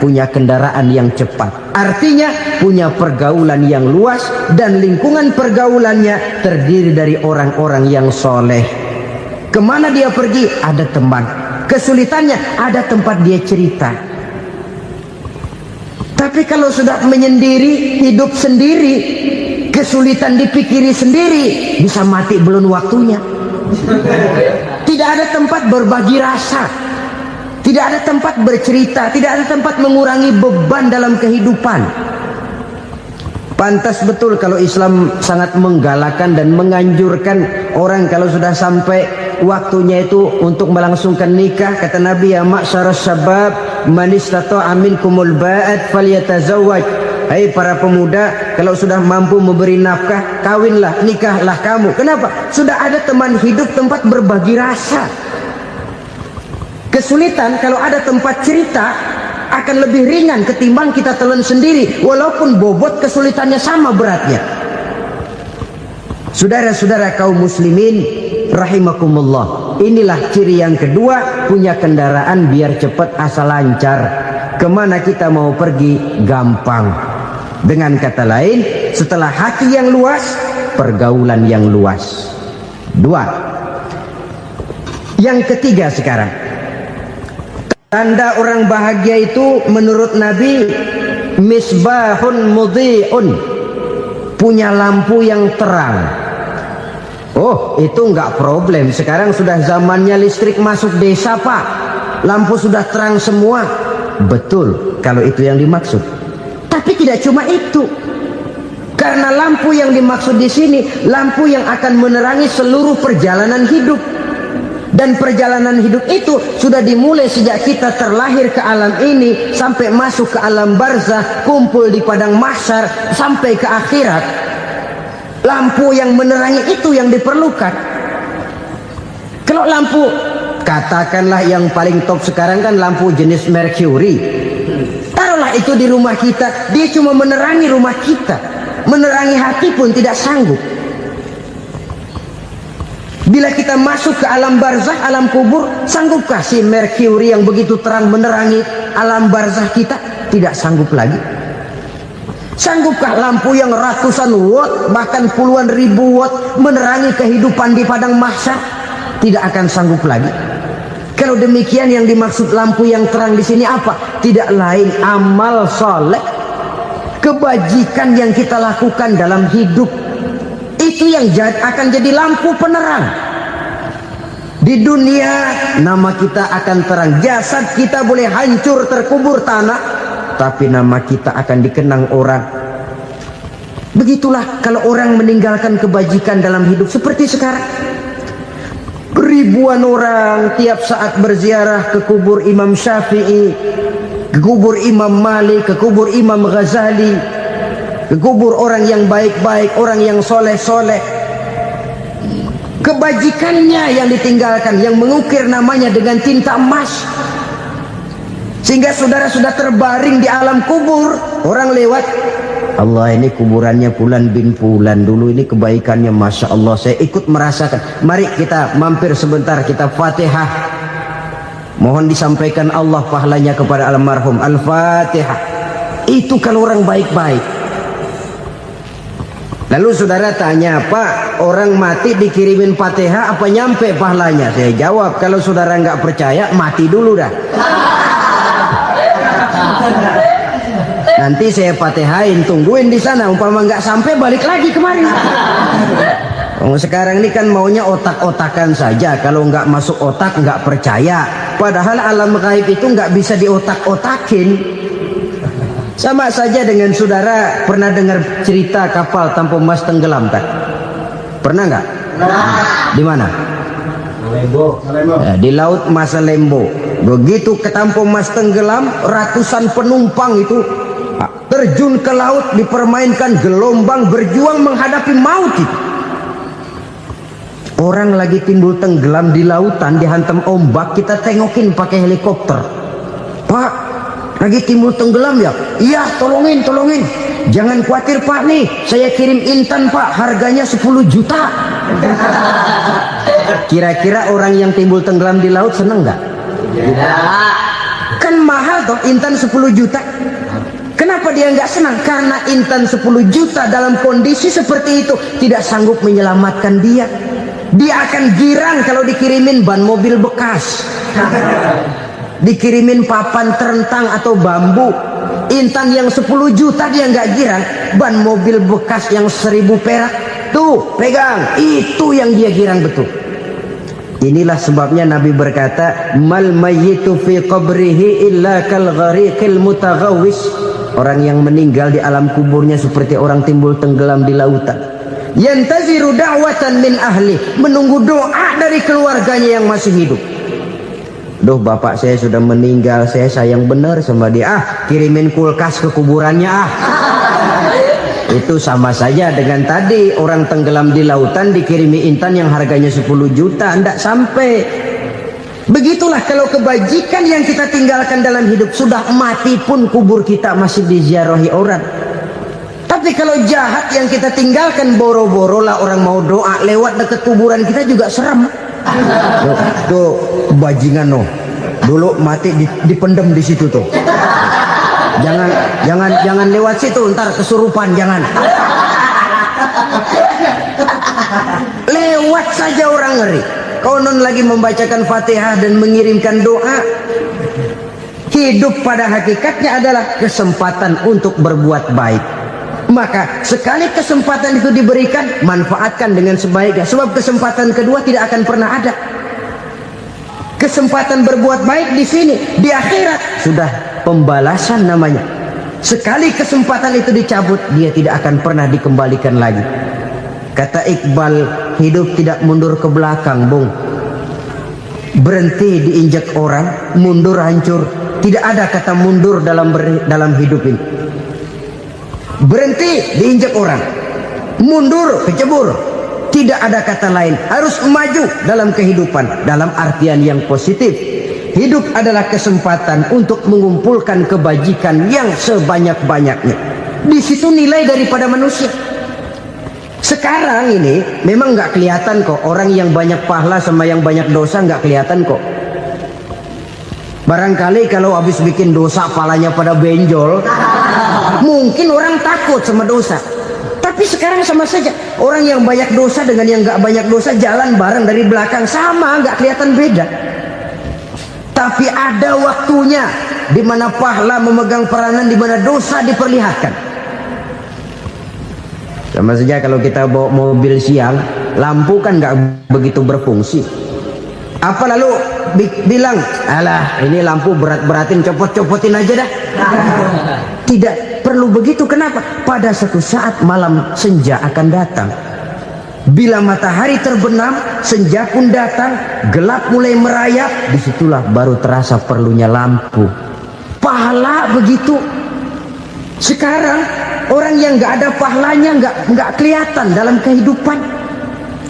punya kendaraan yang cepat, artinya punya pergaulan yang luas, dan lingkungan pergaulannya terdiri dari orang-orang yang soleh. Kemana dia pergi, ada teman. Kesulitannya, ada tempat dia cerita. Tapi kalau sudah menyendiri, hidup sendiri, kesulitan dipikiri sendiri, bisa mati belum waktunya. Tidak ada tempat berbagi rasa, tidak ada tempat bercerita, tidak ada tempat mengurangi beban dalam kehidupan. Pantas betul kalau Islam sangat menggalakkan dan menganjurkan orang kalau sudah sampai waktunya itu untuk melangsungkan nikah. Kata Nabi, ya ma'syaras syabab man istata'a minkumul ba'at falyatazawwaj. Hai para pemuda, kalau sudah mampu memberi nafkah, kawinlah, nikahlah kamu. Kenapa? Sudah ada teman hidup, tempat berbagi rasa. Kesulitan kalau ada tempat cerita akan lebih ringan ketimbang kita telan sendiri, walaupun bobot kesulitannya sama beratnya. Saudara-saudara kaum muslimin rahimakumullah, inilah ciri yang kedua, punya kendaraan biar cepat asal lancar. Kemana kita mau pergi gampang. Dengan kata lain, setelah hati yang luas, pergaulan yang luas. Dua. Yang ketiga sekarang, tanda orang bahagia itu menurut Nabi, misbahun mudhi'un, punya lampu yang terang. Oh, itu enggak problem. Sekarang sudah zamannya listrik masuk desa, Pak. Lampu sudah terang semua. Betul, kalau itu yang dimaksud. Tapi tidak cuma itu. Karena lampu yang dimaksud di sini, lampu yang akan menerangi seluruh perjalanan hidup. Dan perjalanan hidup itu sudah dimulai sejak kita terlahir ke alam ini, sampai masuk ke alam barzah, kumpul di padang mahsyar, sampai ke akhirat. Lampu yang menerangi itu yang diperlukan. Kalau lampu, katakanlah yang paling top sekarang kan lampu jenis Mercury. Taruhlah itu di rumah kita, dia cuma menerangi rumah kita, menerangi hati pun tidak sanggup. Bila kita masuk ke alam barzah, alam kubur, sanggupkah si Mercury yang begitu terang menerangi alam barzah kita? Tidak sanggup lagi. Sanggupkah lampu yang ratusan watt, bahkan puluhan ribu watt menerangi kehidupan di padang mahsyar? Tidak akan sanggup lagi. Kalau demikian, yang dimaksud lampu yang terang di sini apa? Tidak lain amal soleh, kebajikan yang kita lakukan dalam hidup. Itu yang akan jadi lampu penerang. Di dunia nama kita akan terang. Jasad kita boleh hancur terkubur tanah, tapi nama kita akan dikenang orang. Begitulah kalau orang meninggalkan kebajikan dalam hidup seperti sekarang. Ribuan orang tiap saat berziarah ke kubur Imam Syafi'i, ke kubur Imam Malik, ke kubur Imam Ghazali, ke kubur orang yang baik-baik, orang yang soleh-soleh. Kebajikannya yang ditinggalkan, yang mengukir namanya dengan tinta emas. Sehingga saudara sudah terbaring di alam kubur, orang lewat, Allah, ini kuburannya Fulan bin Fulan, dulu ini kebaikannya Masya Allah, saya ikut merasakan. Mari kita mampir sebentar, kita Fatihah. Mohon disampaikan Allah pahalanya kepada almarhum. Al-Fatihah. Itu kalau orang baik-baik. Lalu saudara tanya, Pak, orang mati dikirimin Fatihah apa nyampe pahalanya? Saya jawab, kalau saudara nggak percaya, mati dulu dah. Nanti saya Fatihain, tungguin di sana. Umpama nggak sampai, balik lagi kemari. Sekarang ini kan maunya otak-otakan saja. Kalau nggak masuk otak, nggak percaya. Padahal alam gaib itu nggak bisa diotak-otakin. Sama saja dengan saudara pernah dengar cerita kapal Tampo Mas tenggelam tak? Pernah nggak? Di mana? Masalembo. Di laut Masalembo. Begitu ke Tampo Mas tenggelam, ratusan penumpang itu terjun ke laut, dipermainkan gelombang, berjuang menghadapi maut itu. Orang lagi timbul tenggelam di lautan, dihantam ombak, kita tengokin pakai helikopter. Pak, lagi timbul tenggelam ya? Iya, tolongin. Jangan khawatir Pak, nih saya kirim intan Pak, harganya 10 juta. Kira-kira orang yang timbul tenggelam di laut seneng nggak? Tidak. Kan mahal toh intan 10 juta. Kenapa dia nggak senang? Karena intan 10 juta dalam kondisi seperti itu tidak sanggup menyelamatkan dia. Dia akan girang kalau dikirimin ban mobil bekas, dikirimin papan terentang atau bambu. Intan yang 10 juta dia nggak girang, ban mobil bekas yang 1000 perak tuh pegang, itu yang dia girang betul. Inilah sebabnya Nabi berkata, mal mayyitu fi qabrihi illa kal ghariqil mutaghawwis. Orang yang meninggal di alam kuburnya seperti orang timbul tenggelam di lautan. Yantaziru da'watan min ahli, menunggu doa dari keluarganya yang masih hidup. Duh, bapak saya sudah meninggal, saya sayang benar sama dia. Kirimin kulkas ke kuburannya Itu sama saja dengan tadi orang tenggelam di lautan dikirimi intan yang harganya 10 juta, tidak sampai. Begitulah kalau kebajikan yang kita tinggalkan dalam hidup, sudah mati pun kubur kita masih diziarahi orang. Tapi kalau jahat yang kita tinggalkan, boro-boro lah orang mau doa lewat dekat kuburan kita juga serem. Tuh bajingan dulu mati dipendem di situ tuh. Jangan lewat situ, ntar kesurupan, jangan. Lewat saja orang ngeri. Konon lagi membacakan Fatihah dan mengirimkan doa. Hidup pada hakikatnya adalah kesempatan untuk berbuat baik. Maka sekali kesempatan itu diberikan, manfaatkan dengan sebaiknya. Sebab kesempatan kedua tidak akan pernah ada. Kesempatan berbuat baik di sini, di akhirat sudah pembalasan namanya. Sekali kesempatan itu dicabut, dia tidak akan pernah dikembalikan lagi. Kata Iqbal, hidup tidak mundur ke belakang, Bung. Berhenti diinjak orang, mundur hancur. Tidak ada kata mundur dalam hidup ini. Berhenti diinjak orang, mundur kecebur. Tidak ada kata lain, harus maju dalam kehidupan dalam artian yang positif. Hidup adalah kesempatan untuk mengumpulkan kebajikan yang sebanyak-banyaknya. Di situ nilai daripada manusia. Sekarang ini memang nggak kelihatan kok, orang yang banyak pahala sama yang banyak dosa nggak kelihatan kok. Barangkali kalau habis bikin dosa palanya pada benjol, mungkin orang takut sama dosa. Tapi sekarang sama saja, orang yang banyak dosa dengan yang nggak banyak dosa jalan bareng dari belakang, sama, nggak kelihatan beda. Tapi ada waktunya di mana pahala memegang peranan, di mana dosa diperlihatkan. Sama saja kalau kita bawa mobil siang, lampu kan nggak begitu berfungsi. Apa lalu bilang, alah ini lampu berat-beratin, copot-copotin aja dah. Tidak perlu begitu. Kenapa? Pada suatu saat malam senja akan datang. Bila matahari terbenam, senja pun datang, gelap mulai merayap, disitulah baru terasa perlunya lampu. Pahala begitu. Sekarang orang yang nggak ada pahalanya nggak kelihatan dalam kehidupan.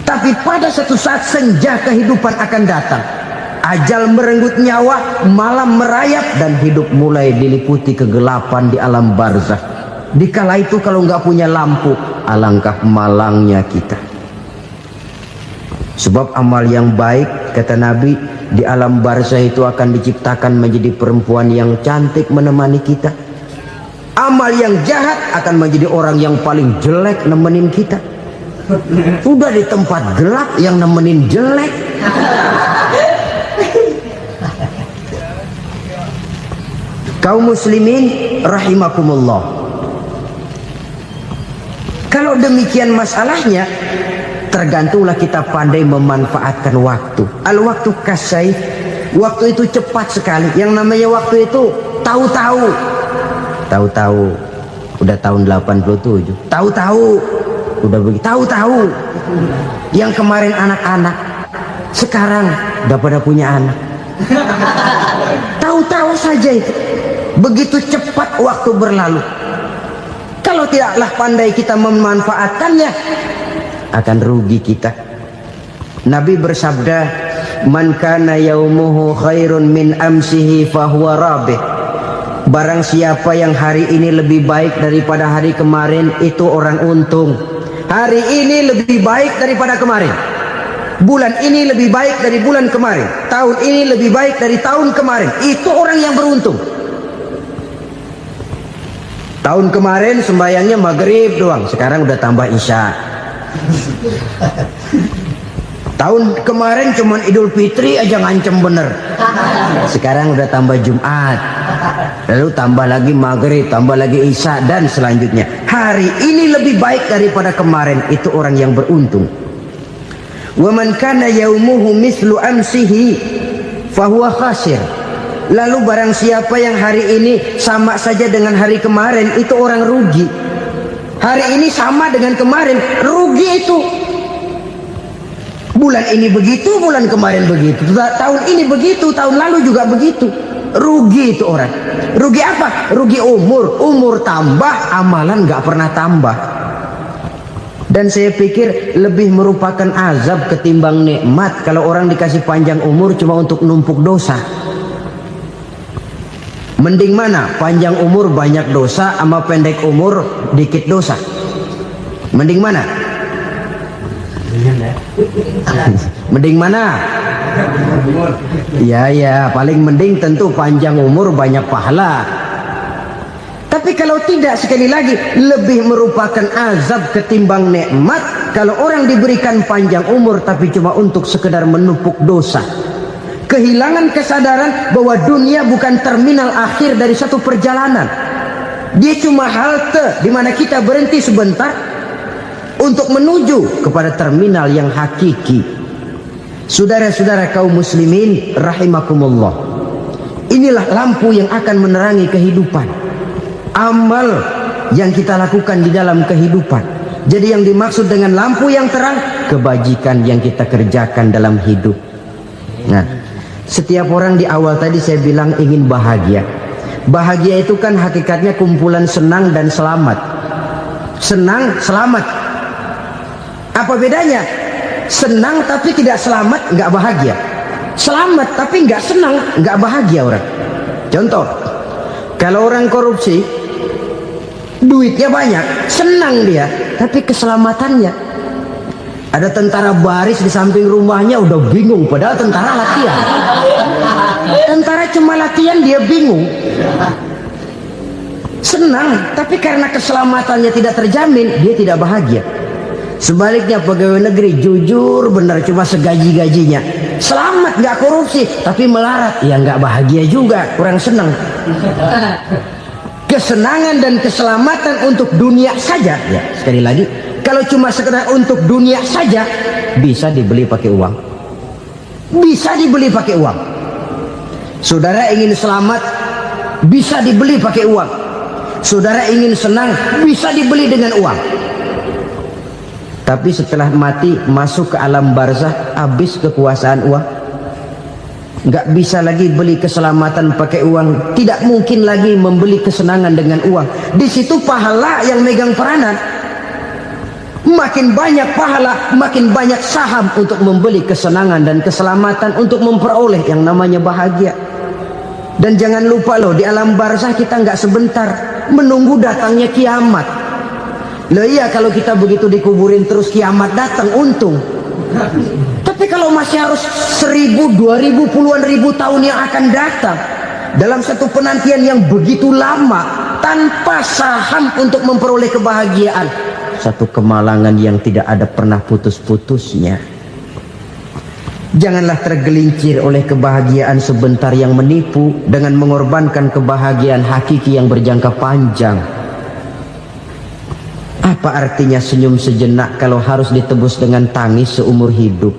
Tapi pada suatu saat senja kehidupan akan datang. Ajal merenggut nyawa, malam merayap, dan hidup mulai diliputi kegelapan di alam barzakh. Dikala itu kalau nggak punya lampu, alangkah malangnya kita. Sebab amal yang baik, kata Nabi, di alam barzakh itu akan diciptakan menjadi perempuan yang cantik menemani kita. Amal yang jahat akan menjadi orang yang paling jelek nemenin kita. Udah di tempat gelap yang nemenin jelek. Kaum muslimin rahimakumullah. Kalau demikian masalahnya, tergantunglah kita pandai memanfaatkan waktu. Al-waktu kasayf, waktu itu cepat sekali. Yang namanya waktu itu tahu-tahu. Tahu-tahu udah tahun 87. Tahu-tahu udah begitu. Tahu-tahu yang kemarin anak-anak, sekarang udah pada punya anak. Tahu-tahu saja itu. Begitu cepat waktu berlalu. kalau tidaklah pandai kita memanfaatkannya, akan rugi kita. Nabi bersabda, man kana yaumuhu khairun min amsihi fahuwa rabih. Barang siapa yang hari ini lebih baik daripada hari kemarin, itu orang untung. Hari ini lebih baik daripada kemarin, bulan ini lebih baik dari bulan kemarin, tahun ini lebih baik dari tahun kemarin, itu orang yang beruntung. Tahun kemarin sembayangnya maghrib doang, sekarang udah tambah isya. Tahun kemarin cuman Idul Fitri aja ngancem bener, sekarang udah tambah Jumat, lalu tambah lagi maghrib, tambah lagi isya, dan selanjutnya. Hari ini lebih baik daripada kemarin, itu orang yang beruntung. Wa man kana yaumuhu mislu amsihi fahuwa khasir. Lalu barang siapa yang hari ini sama saja dengan hari kemarin, itu orang rugi. Hari ini sama dengan kemarin, rugi itu. Bulan ini begitu, bulan kemarin begitu, tahun ini begitu, tahun lalu juga begitu. Rugi itu orang. Rugi apa? Rugi umur. Umur tambah, amalan gak pernah tambah. Dan saya pikir lebih merupakan azab ketimbang nikmat kalau orang dikasih panjang umur cuma untuk numpuk dosa. Mending mana? Panjang umur banyak dosa sama pendek umur dikit dosa? Mending mana? Mending mana? Ya, paling mending tentu panjang umur banyak pahala. Tapi kalau tidak, sekali lagi, lebih merupakan azab ketimbang nikmat kalau orang diberikan panjang umur tapi cuma untuk sekedar menumpuk dosa. Kehilangan kesadaran bahwa dunia bukan terminal akhir dari satu perjalanan. Dia cuma halte di mana kita berhenti sebentar untuk menuju kepada terminal yang hakiki. Saudara-saudara kaum muslimin rahimakumullah, inilah lampu yang akan menerangi kehidupan. Amal yang kita lakukan di dalam kehidupan. Jadi yang dimaksud dengan lampu yang terang, kebajikan yang kita kerjakan dalam hidup. Nah, setiap orang di awal tadi saya bilang ingin bahagia. Bahagia itu kan hakikatnya kumpulan senang dan selamat. Senang, selamat. Apa bedanya? Senang tapi tidak selamat, nggak bahagia. Selamat tapi nggak senang, nggak bahagia orang. Contoh, kalau orang korupsi, duitnya banyak, senang dia, tapi keselamatannya. Ada tentara baris di samping rumahnya udah bingung, padahal tentara latihan. Tentara cuma latihan, dia bingung. Senang, tapi karena keselamatannya tidak terjamin, dia tidak bahagia. Sebaliknya pegawai negeri jujur benar, cuma segaji-gajinya, selamat nggak korupsi, tapi melarat, ya nggak bahagia juga, kurang senang. Kesenangan dan keselamatan untuk dunia saja, ya sekali lagi, kalau cuma sekedar untuk dunia saja, bisa dibeli pakai uang. Bisa dibeli pakai uang. Saudara ingin selamat, bisa dibeli pakai uang. Saudara ingin senang, bisa dibeli dengan uang. Tapi setelah mati, masuk ke alam barzah, habis kekuasaan uang. Nggak bisa lagi beli keselamatan pakai uang. Tidak mungkin lagi membeli kesenangan dengan uang. Di situ pahala yang megang peranan. Makin banyak pahala, makin banyak saham untuk membeli kesenangan dan keselamatan, untuk memperoleh yang namanya bahagia. Dan jangan lupa loh, di alam barzah kita nggak sebentar, menunggu datangnya kiamat. Loh iya, kalau kita begitu dikuburin terus kiamat datang, untung. Tapi kalau masih harus 1000, 2000, puluhan ribu tahun yang akan datang, dalam satu penantian yang begitu lama, tanpa saham untuk memperoleh kebahagiaan, satu kemalangan yang tidak ada pernah putus-putusnya. Janganlah tergelincir oleh kebahagiaan sebentar yang menipu dengan mengorbankan kebahagiaan hakiki yang berjangka panjang. Apa artinya senyum sejenak kalau harus ditebus dengan tangis seumur hidup?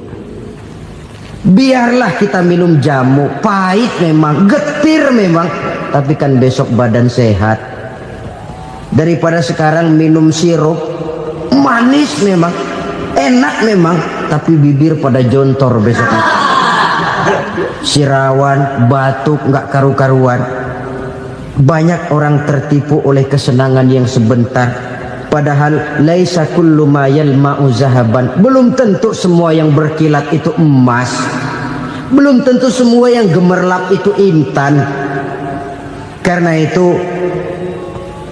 Biarlah kita minum jamu, pahit memang, getir memang, tapi kan besok badan sehat. Daripada sekarang minum sirup, manis memang, enak memang, tapi bibir pada jontor besok. Sirawan, batuk, nggak karu-karuan. Banyak orang tertipu oleh kesenangan yang sebentar, Padahal laisa kullu ma yalma'u zahaban. Belum tentu semua yang berkilat itu emas. Belum tentu semua yang gemerlap itu intan. Karena itu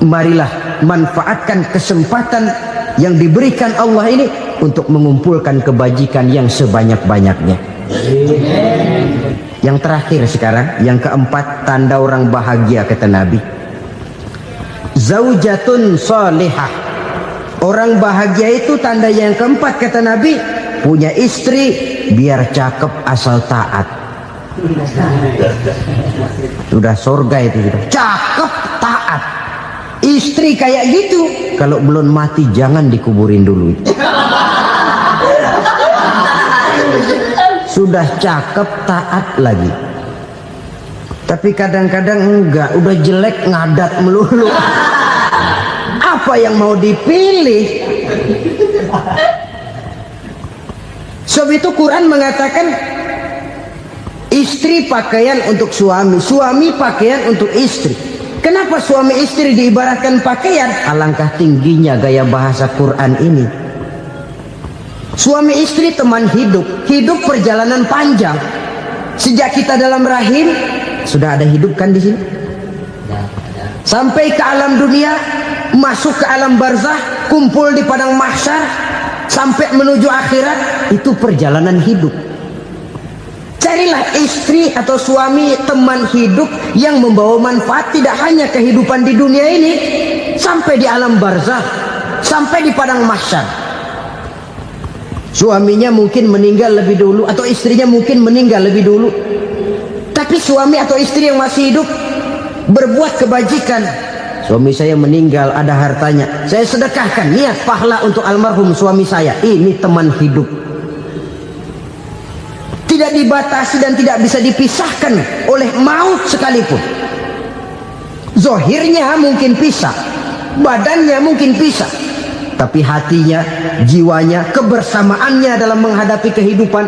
marilah manfaatkan kesempatan yang diberikan Allah ini untuk mengumpulkan kebajikan yang sebanyak-banyaknya. Yang terakhir sekarang, yang keempat, tanda orang bahagia kata Nabi. Zaujatun salihah. Orang bahagia itu tanda yang keempat kata Nabi, punya istri biar cakep asal taat. Sudah surga itu sudah. Cakep taat. Istri kayak gitu, kalau belum mati jangan dikuburin dulu. Sudah cakep taat lagi. Tapi kadang-kadang enggak, udah jelek ngadat melulu. Apa yang mau dipilih? Sebab itu Quran mengatakan istri pakaian untuk suami, suami pakaian untuk istri. Kenapa suami istri diibaratkan pakaian? Alangkah tingginya gaya bahasa Quran ini. Suami istri teman hidup, hidup perjalanan panjang. Sejak kita dalam rahim sudah ada hidup kan di sini. Sampai ke alam dunia, masuk ke alam barzah, kumpul di padang mahsyar, sampai menuju akhirat, itu perjalanan hidup. Carilah istri atau suami teman hidup yang membawa manfaat tidak hanya kehidupan di dunia ini, sampai di alam barzah, sampai di padang mahsyar. Suaminya mungkin meninggal lebih dulu atau istrinya mungkin meninggal lebih dulu, tapi suami atau istri yang masih hidup berbuat kebajikan. Suami saya meninggal, ada hartanya, saya sedekahkan, niat pahala untuk almarhum suami saya. Ini teman hidup, tidak dibatasi dan tidak bisa dipisahkan oleh maut sekalipun. Zohirnya mungkin pisah, badannya mungkin pisah, tapi hatinya, jiwanya, kebersamaannya dalam menghadapi kehidupan.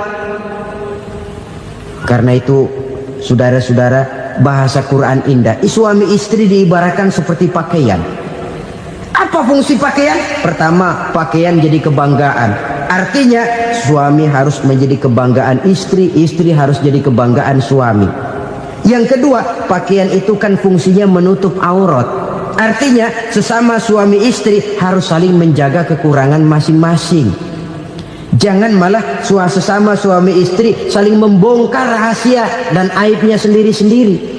Karena itu saudara-saudara, bahasa Quran indah. Suami istri diibaratkan seperti pakaian. Apa fungsi pakaian? Pertama, pakaian jadi kebanggaan. Artinya suami harus menjadi kebanggaan istri, istri harus jadi kebanggaan suami. Yang kedua, pakaian itu kan fungsinya menutup aurat. Artinya sesama suami istri harus saling menjaga kekurangan masing-masing. Jangan malah sesama suami istri saling membongkar rahasia dan aibnya sendiri-sendiri.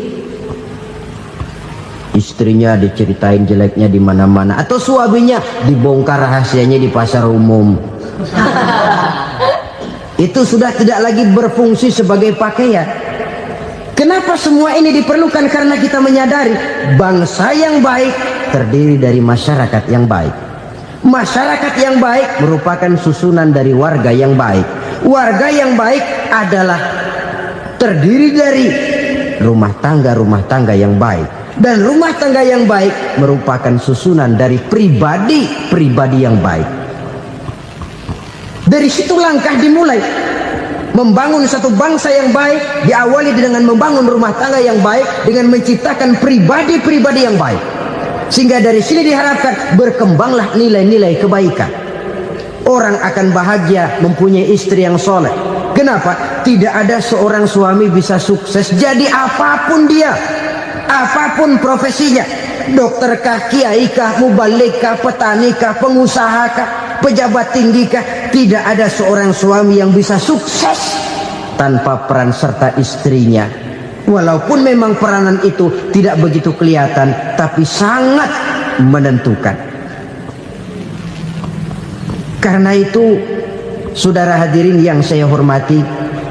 Istrinya diceritain jeleknya di mana-mana, atau suaminya dibongkar rahasianya di pasar umum. Itu sudah tidak lagi berfungsi sebagai pakaian. Kenapa semua ini diperlukan? Karena kita menyadari bangsa yang baik terdiri dari masyarakat yang baik. Masyarakat yang baik merupakan susunan dari warga yang baik. Warga yang baik adalah terdiri dari rumah tangga yang baik. Dan rumah tangga yang baik merupakan susunan dari pribadi yang baik. Dari situ langkah dimulai. Membangun satu bangsa yang baik diawali dengan membangun rumah tangga yang baik, dengan menciptakan pribadi-pribadi yang baik. Sehingga dari sini diharapkan berkembanglah nilai-nilai kebaikan. Orang akan bahagia mempunyai istri yang soleh. Kenapa? Tidak ada seorang suami bisa sukses jadi apapun dia, apapun profesinya. Dokter kah, kiai kah, mubalik kah, petani kah, pengusaha kah, pejabat tinggi kah. Tidak ada seorang suami yang bisa sukses tanpa peran serta istrinya. Walaupun memang peranan itu tidak begitu kelihatan, tapi sangat menentukan. Karena itu, saudara hadirin yang saya hormati,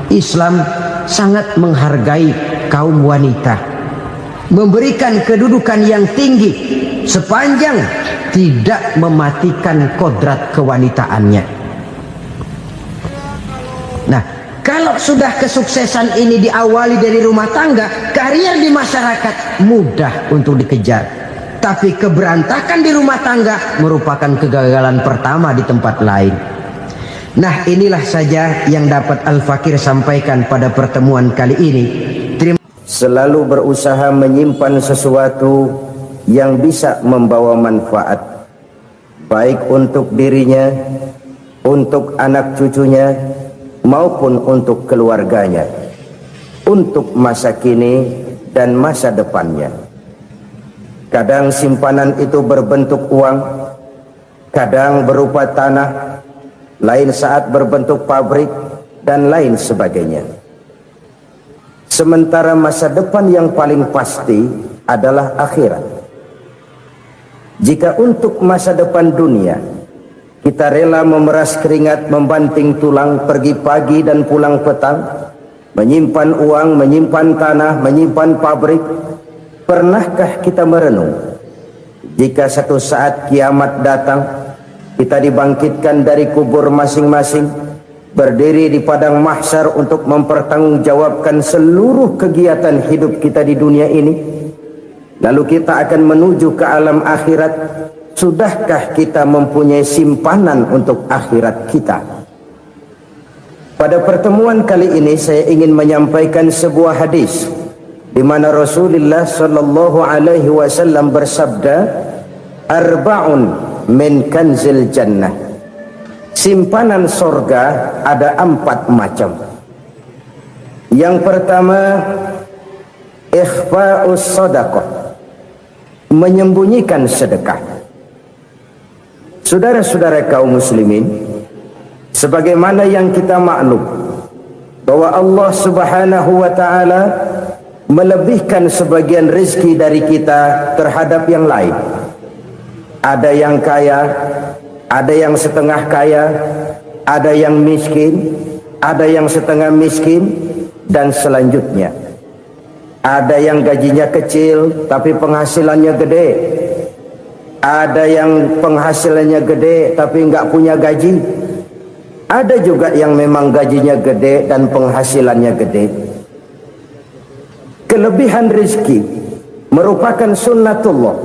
Islam sangat menghargai kaum wanita, memberikan kedudukan yang tinggi sepanjang tidak mematikan kodrat kewanitaannya. Nah, kalau sudah kesuksesan ini diawali dari rumah tangga, karier di masyarakat mudah untuk dikejar. Tapi keberantakan di rumah tangga merupakan kegagalan pertama di tempat lain. Nah, inilah saja yang dapat Al-Fakir sampaikan pada pertemuan kali ini. Selalu berusaha menyimpan sesuatu yang bisa membawa manfaat. baik untuk dirinya, untuk anak cucunya, maupun untuk keluarganya, untuk masa kini dan masa depannya. Kadang simpanan itu berbentuk uang, kadang berupa tanah, lain saat berbentuk pabrik, dan lain sebagainya. Sementara masa depan yang paling pasti adalah akhirat. Jika untuk masa depan dunia kita rela memeras keringat, membanting tulang, pergi pagi dan pulang petang, menyimpan uang, menyimpan tanah, menyimpan pabrik, pernahkah kita merenung jika satu saat kiamat datang, kita dibangkitkan dari kubur masing-masing, berdiri di padang mahsyar untuk mempertanggungjawabkan seluruh kegiatan hidup kita di dunia ini, lalu kita akan menuju ke alam akhirat. Sudahkah kita mempunyai simpanan untuk akhirat kita? Pada pertemuan kali ini saya ingin menyampaikan sebuah hadis di mana Rasulullah sallallahu alaihi wasallam bersabda, arba'un min kanzil jannah. Simpanan sorga ada 4 macam. Yang pertama, ikhfa'us sadaqah, menyembunyikan sedekah. Saudara-saudara kaum muslimin, sebagaimana yang kita maklum bahwa Allah Subhanahu wa taala melebihkan sebagian rezeki dari kita terhadap yang lain. Ada yang kaya, ada yang setengah kaya, ada yang miskin, ada yang setengah miskin, dan selanjutnya. Ada yang gajinya kecil tapi penghasilannya gede. Ada yang penghasilannya gede tapi nggak punya gaji. Ada juga yang memang gajinya gede dan penghasilannya gede. Kelebihan rezeki merupakan sunnatullah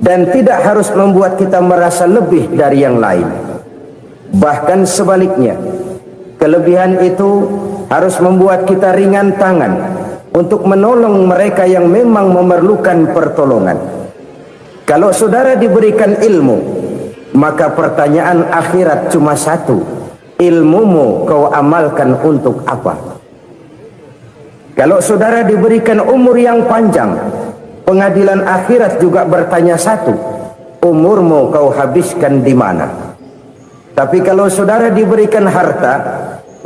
dan tidak harus membuat kita merasa lebih dari yang lain. Bahkan sebaliknya, kelebihan itu harus membuat kita ringan tangan untuk menolong mereka yang memang memerlukan pertolongan. Kalau saudara diberikan ilmu, maka pertanyaan akhirat cuma satu: ilmumu kau amalkan untuk apa? Kalau saudara diberikan umur yang panjang, pengadilan akhirat juga bertanya satu: umurmu kau habiskan di mana? Tapi kalau saudara diberikan harta,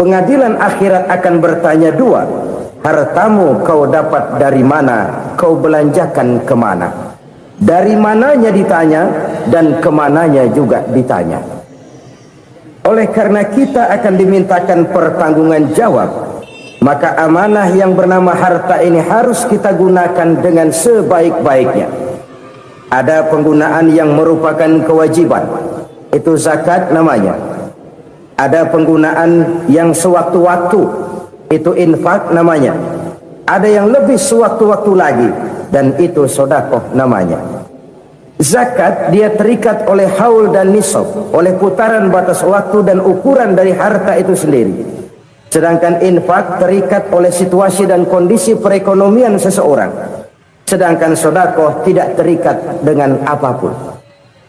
pengadilan akhirat akan bertanya 2: hartamu kau dapat dari mana? Kau belanjakan kemana? Dari mananya ditanya dan kemananya juga ditanya. Oleh karena kita akan dimintakan pertanggungan jawab, maka amanah yang bernama harta ini harus kita gunakan dengan sebaik-baiknya. Ada penggunaan yang merupakan kewajiban, itu zakat namanya. Ada penggunaan yang sewaktu-waktu, itu infak namanya. Ada yang lebih sewaktu-waktu lagi, dan itu sedekah namanya. Zakat dia terikat oleh haul dan nisab, oleh putaran batas waktu dan ukuran dari harta itu sendiri. Sedangkan infak terikat oleh situasi dan kondisi perekonomian seseorang. Sedangkan sedekah tidak terikat dengan apapun.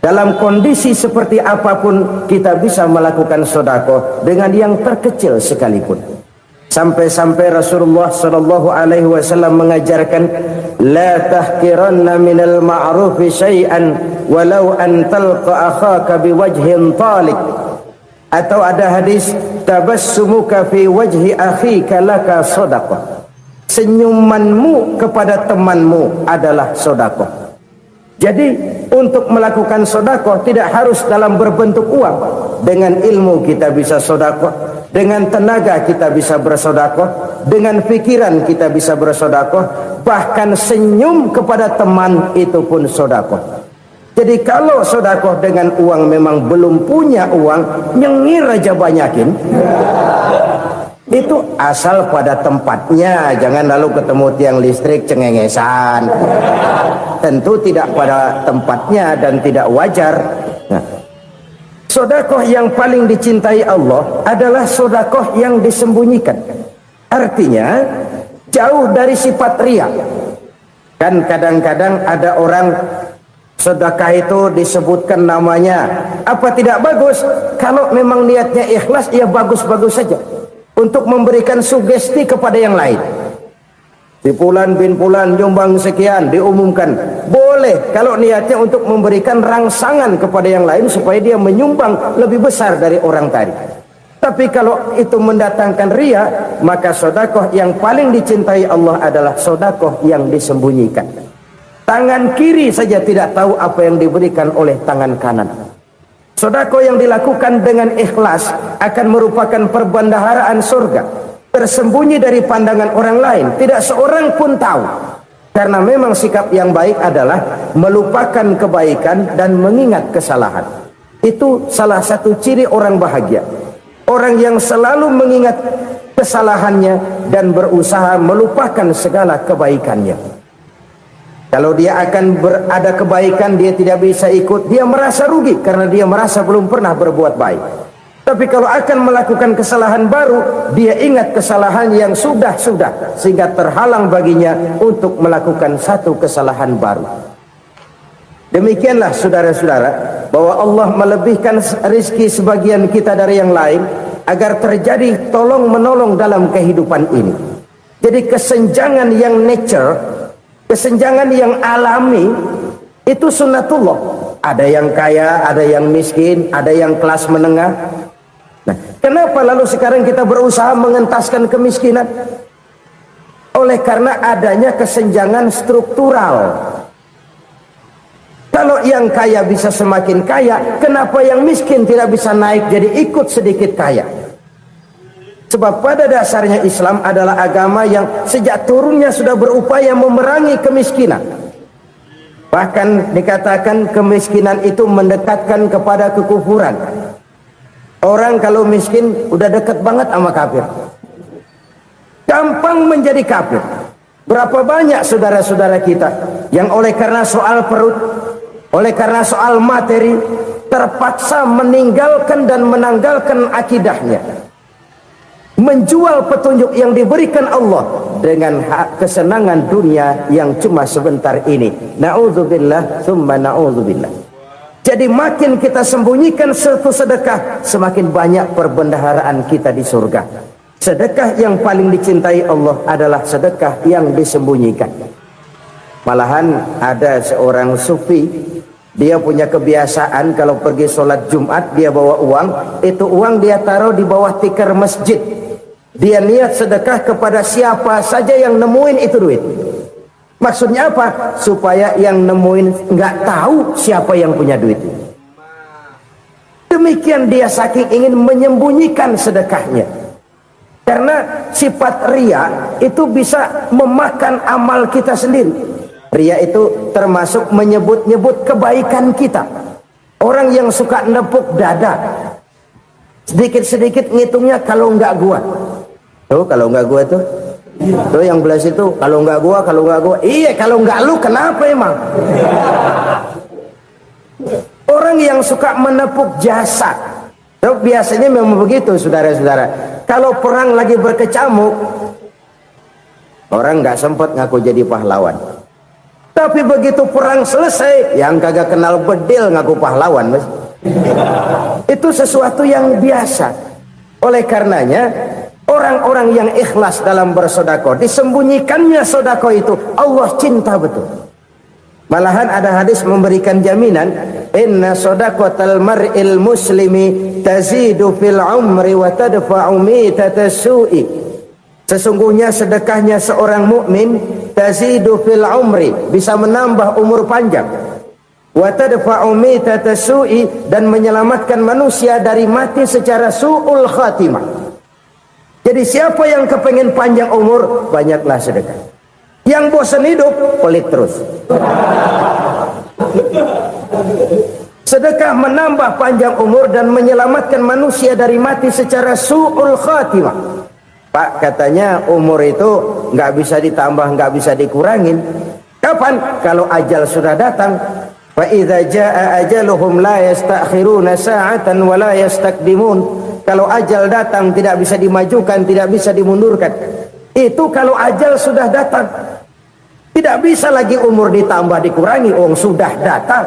Dalam kondisi seperti apapun kita bisa melakukan sedekah dengan yang terkecil sekalipun. Sampai-sampai Rasulullah sallallahu alaihi wasallam mengajarkan, la tahqiranna minal ma'rufi syai'an walau an talqa akhaka biwajhin talik. Atau ada hadis, tabassumuka fi wajhi akhika laka shadaqah. Senyumanmu kepada temanmu adalah sedekah. Jadi untuk melakukan sedekah tidak harus dalam berbentuk uang. Dengan ilmu kita bisa sedekah, dengan tenaga kita bisa bersedekah, dengan pikiran kita bisa bersedekah, bahkan senyum kepada teman itu pun sedekah. Jadi kalau sedekah dengan uang memang belum punya uang, nyengir aja banyakin. Itu asal pada tempatnya, jangan lalu ketemu tiang listrik cengengesan. Tentu tidak pada tempatnya dan tidak wajar. Nah, sedekah yang paling dicintai Allah adalah sedekah yang disembunyikan. Artinya jauh dari sifat riya. Kan kadang-kadang ada orang Sedekah itu disebutkan namanya. Apa tidak bagus? Kalau memang niatnya ikhlas, ya bagus-bagus saja. Untuk memberikan sugesti kepada yang lain. Si Fulan bin Fulan nyumbang sekian, diumumkan. Boleh kalau niatnya untuk memberikan rangsangan kepada yang lain supaya dia menyumbang lebih besar dari orang tadi. Tapi kalau itu mendatangkan riya, maka sedekah yang paling dicintai Allah adalah sedekah yang disembunyikan. Tangan kiri saja tidak tahu apa yang diberikan oleh tangan kanan. Sedekah yang dilakukan dengan ikhlas akan merupakan perbendaharaan surga, tersembunyi dari pandangan orang lain, tidak seorang pun tahu. Karena memang sikap yang baik adalah melupakan kebaikan dan mengingat kesalahan. Itu salah satu ciri orang bahagia. Orang yang selalu mengingat kesalahannya dan berusaha melupakan segala kebaikannya. Kalau dia akan ada kebaikan, dia tidak bisa ikut, dia merasa rugi karena dia merasa belum pernah berbuat baik. Tapi kalau akan melakukan kesalahan baru, dia ingat kesalahan yang sudah-sudah, sehingga terhalang baginya untuk melakukan satu kesalahan baru. Demikianlah saudara-saudara, bahwa Allah melebihkan rizki sebagian kita dari yang lain, agar terjadi tolong-menolong dalam kehidupan ini. Jadi kesenjangan yang nature, kesenjangan yang alami, itu sunnatullah. Ada yang kaya, ada yang miskin, ada yang kelas menengah. Nah, kenapa lalu sekarang kita berusaha mengentaskan kemiskinan? Oleh karena adanya kesenjangan struktural. Kalau yang kaya bisa semakin kaya, kenapa yang miskin tidak bisa naik jadi ikut sedikit kaya? Sebab pada dasarnya Islam adalah agama yang sejak turunnya sudah berupaya memerangi kemiskinan. Bahkan dikatakan kemiskinan itu mendekatkan kepada kekufuran. Orang kalau miskin udah dekat banget sama kafir. Gampang menjadi kafir. Berapa banyak saudara-saudara kita yang oleh karena soal perut, oleh karena soal materi, terpaksa meninggalkan dan menanggalkan akidahnya, menjual petunjuk yang diberikan Allah dengan kesenangan dunia yang cuma sebentar ini. Na'udzubillah thumma na'udzubillah. Jadi makin kita sembunyikan satu sedekah, semakin banyak perbendaharaan kita di surga. Sedekah yang paling dicintai Allah adalah sedekah yang disembunyikan. Malahan ada seorang sufi, dia punya kebiasaan kalau pergi sholat Jumat dia bawa uang, itu uang dia taruh di bawah tikar masjid. Dia niat sedekah kepada siapa saja yang nemuin itu duit. Maksudnya apa? Supaya yang nemuin nggak tahu siapa yang punya duit. Demikian dia saking ingin menyembunyikan sedekahnya. Karena sifat riya itu bisa memakan amal kita sendiri. Riya itu termasuk menyebut-nyebut kebaikan kita. Orang yang suka nepuk dada, sedikit-sedikit ngitungnya kalau nggak gua. Tuh kalau nggak gua tuh. Tuh yang belas itu kalau nggak gua, kalau nggak gua. Iya kalau nggak lu kenapa emang? Orang yang suka menepuk jasad. Tuh biasanya memang begitu saudara-saudara. Kalau perang lagi berkecamuk, orang nggak sempat ngaku jadi pahlawan. Tapi begitu perang selesai, yang kagak kenal bedil ngaku pahlawan, mas. Itu sesuatu yang biasa. Oleh karenanya, orang-orang yang ikhlas dalam bersedekah, disembunyikannya sedekah itu, Allah cinta betul. Malahan ada hadis memberikan jaminan, inna sadaqatal mar'il muslimi tazidu fil umri wa tadfa'u mitata su'i. Sesungguhnya sedekahnya seorang mukmin tazidu fil umri, bisa menambah umur panjang, wa tadfa'u mitata su'i, dan menyelamatkan manusia dari mati secara su'ul khatimah. Jadi siapa yang kepengen panjang umur, banyaklah sedekah. Yang bosan hidup, pelit terus. Sedekah menambah panjang umur dan menyelamatkan manusia dari mati secara su'ul khatimah. Pak, katanya umur itu nggak bisa ditambah, nggak bisa dikurangin. Kapan? Kalau ajal sudah datang. Fa idza jaa ajaluhum la yastakhiruna sa'atan wa la yastaqdimun. Kalau ajal datang tidak bisa dimajukan, tidak bisa dimundurkan. Itu kalau ajal sudah datang. Tidak bisa lagi umur ditambah dikurangi, sudah datang.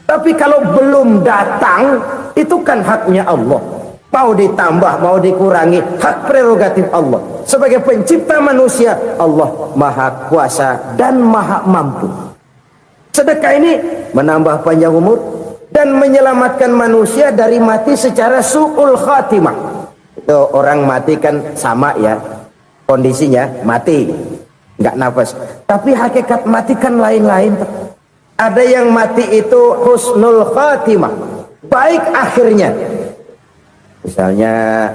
Tapi kalau belum datang, itu kan haknya Allah. Mau ditambah, mau dikurangi, hak prerogatif Allah. Sebagai pencipta manusia, Allah maha kuasa dan maha mampu. Sedekah ini menambah panjang umur dan menyelamatkan manusia dari mati secara su'ul khatimah. Itu orang mati kan sama ya, kondisinya mati, nggak nafas. Tapi hakikat mati kan lain-lain. Ada yang mati itu husnul khatimah, baik akhirnya. Misalnya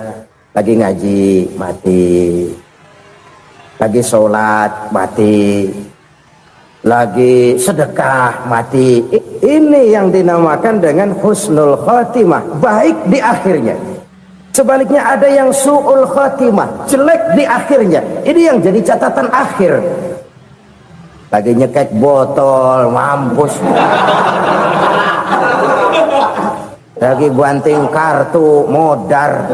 lagi ngaji mati, lagi sholat mati, lagi sedekah mati. Ini yang dinamakan dengan husnul khatimah, baik di akhirnya. Sebaliknya ada yang su'ul khatimah, jelek di akhirnya. Ini yang jadi catatan akhir. Lagi nyekek botol, mampus. Lagi banting kartu, modar.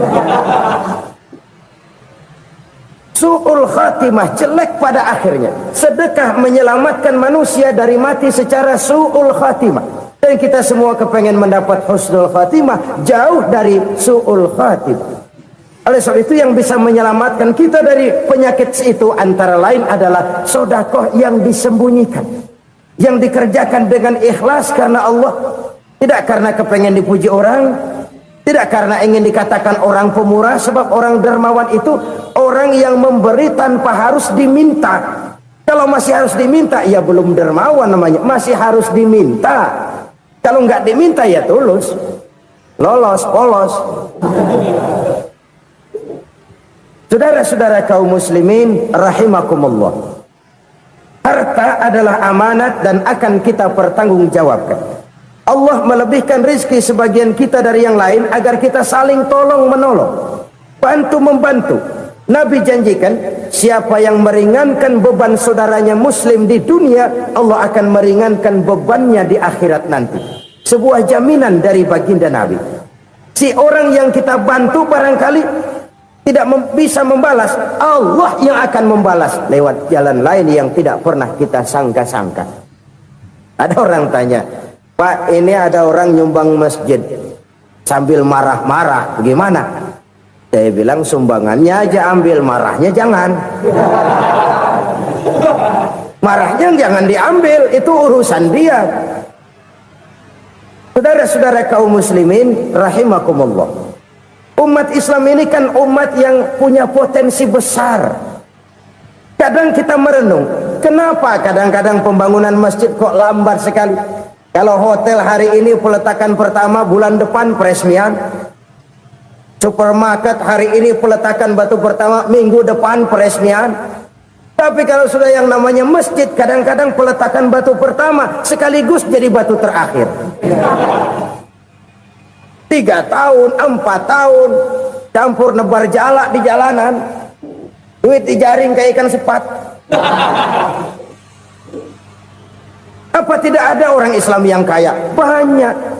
Su'ul khatimah, jelek pada akhirnya. Sedekah menyelamatkan manusia dari mati secara su'ul khatimah. Dan kita semua kepengen mendapat husnul khatimah, jauh dari su'ul khatimah. Oleh sebab itu yang bisa menyelamatkan kita dari penyakit itu antara lain adalah sedekah yang disembunyikan, yang dikerjakan dengan ikhlas karena Allah, tidak karena kepengen dipuji orang, tidak karena ingin dikatakan orang pemurah. Sebab orang dermawan itu orang yang memberi tanpa harus diminta. Kalau masih harus diminta, ya belum dermawan namanya, masih harus diminta. Kalau nggak diminta ya tulus, lolos, polos. Saudara-saudara kaum muslimin rahimakumullah, harta adalah amanat dan akan kita pertanggungjawabkan. Allah melebihkan rizki sebagian kita dari yang lain agar kita saling tolong menolong, bantu membantu. Nabi janjikan, siapa yang meringankan beban saudaranya muslim di dunia, Allah akan meringankan bebannya di akhirat nanti. Sebuah jaminan dari baginda Nabi. Si orang yang kita bantu barangkali tidak bisa membalas, Allah yang akan membalas lewat jalan lain yang tidak pernah kita sangka-sangka. Ada orang tanya, Pak, ini ada orang nyumbang masjid sambil marah-marah, bagaimana? Saya bilang sumbangannya aja ambil, marahnya jangan. Marahnya jangan diambil, itu urusan dia. Saudara-saudara kaum muslimin rahimakumullah, umat Islam ini kan umat yang punya potensi besar. Kadang kita merenung, kenapa kadang-kadang pembangunan masjid kok lambat sekali? Kalau hotel hari ini peletakan pertama, bulan depan peresmian. Supermarket hari ini peletakan batu pertama, minggu depan peresmian. Tapi kalau sudah yang namanya masjid, kadang-kadang peletakan batu pertama sekaligus jadi batu terakhir. 3 tahun, 4 tahun, campur nebar jalak di jalanan, duit dijaring kayak ikan sepat. Apa tidak ada orang Islam yang kaya? Banyak.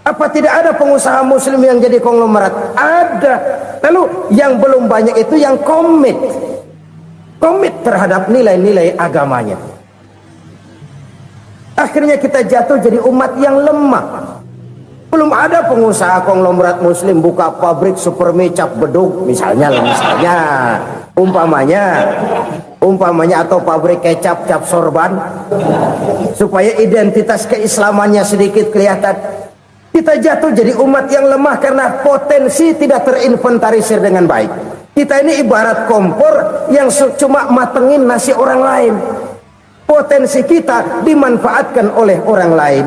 Apa tidak ada pengusaha muslim yang jadi konglomerat? Ada. Lalu yang belum banyak itu yang komit terhadap nilai-nilai agamanya. Akhirnya kita jatuh jadi umat yang lemah. Belum ada pengusaha konglomerat muslim buka pabrik supermi cap bedug misalnya umpamanya atau pabrik kecap cap sorban supaya identitas keislamannya sedikit kelihatan. Kita jatuh jadi umat yang lemah karena potensi tidak terinventarisir dengan baik. Kita ini ibarat kompor yang cuma matengin nasi orang lain. Potensi kita dimanfaatkan oleh orang lain.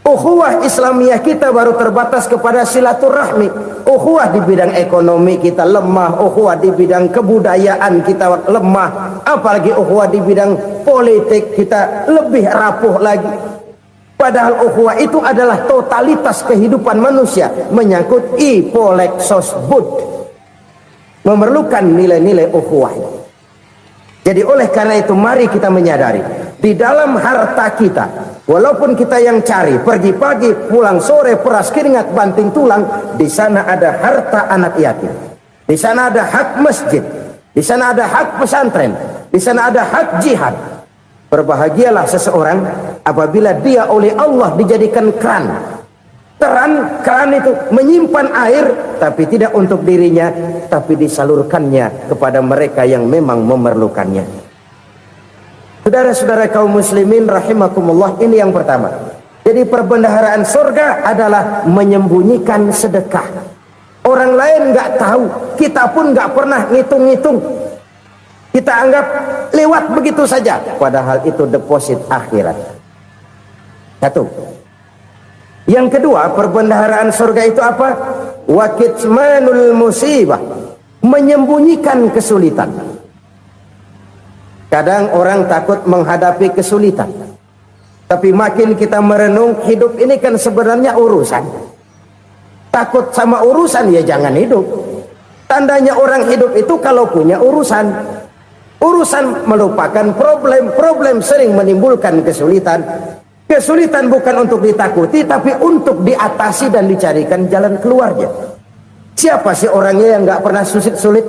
Ukhuwah Islamiyah kita baru terbatas kepada silaturahmi. Ukhuwah di bidang ekonomi kita lemah, ukhuwah di bidang kebudayaan kita lemah, apalagi ukhuwah di bidang politik kita lebih rapuh lagi. Padahal ukhuwah itu adalah totalitas kehidupan manusia, menyangkut ipolek sosbud, memerlukan nilai-nilai ukhuwah. Jadi oleh karena itu mari kita menyadari, di dalam harta kita, walaupun kita yang cari, pergi pagi, pulang sore, peras keringat, banting tulang, di sana ada harta anak yatim, di sana ada hak masjid, di sana ada hak pesantren, Di sana ada hak jihad. Berbahagialah seseorang apabila dia oleh Allah dijadikan keran. Keran itu menyimpan air, tapi tidak untuk dirinya, tapi disalurkannya kepada mereka yang memang memerlukannya. Saudara-saudara kaum muslimin rahimakumullah, ini yang pertama. Jadi perbendaharaan surga adalah menyembunyikan sedekah. Orang lain nggak tahu, kita pun nggak pernah ngitung-ngitung. Kita anggap lewat begitu saja, padahal itu deposit akhirat. Satu. Yang kedua, perbendaharaan surga itu apa? Wa kitmanul musibah, menyembunyikan kesulitan. Kadang orang takut menghadapi kesulitan, tapi makin kita merenung, hidup ini kan sebenarnya urusan. Takut sama urusan, ya jangan hidup. Tandanya orang hidup itu kalau punya urusan. Urusan melupakan problem. Problem sering menimbulkan kesulitan. Kesulitan bukan untuk ditakuti, tapi untuk diatasi dan dicarikan jalan keluarnya. Siapa sih orangnya yang nggak pernah sulit-sulit?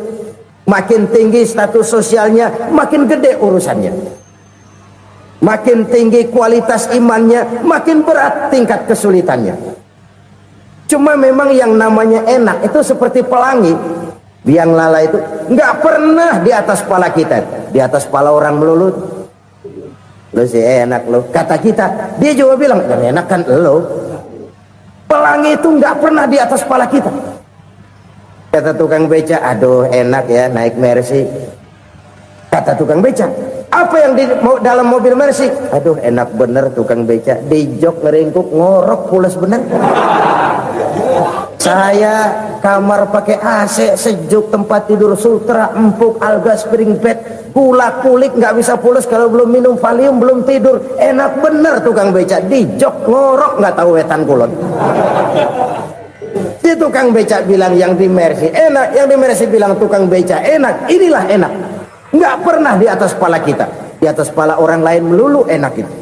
Makin tinggi status sosialnya, makin gede urusannya. Makin tinggi kualitas imannya, makin berat tingkat kesulitannya. Cuma memang yang namanya enak itu seperti pelangi. Biang lala itu nggak pernah di atas kepala kita, di atas kepala orang melulu. Lu sih enak lu, kata kita. Dia juga bilang yang enak kan lu. Pelangi itu nggak pernah di atas kepala kita. Kata tukang beca, aduh enak ya naik Mercy. Kata tukang beca, apa yang di dalam mobil Mercy? Aduh enak bener tukang beca, di jok ngeringkuk ngorok pulas bener. Saya kamar pakai AC sejuk, tempat tidur sutra empuk, alga spring bed, kulak kulik nggak bisa pulas kalau belum minum Valium, belum tidur. Enak bener tukang beca, di jok ngorok nggak tahu wetan kulon. Si tukang beca bilang yang di Mercy enak, yang di Mercy bilang tukang beca enak. Inilah enak, nggak pernah di atas kepala kita, di atas kepala orang lain melulu enak itu.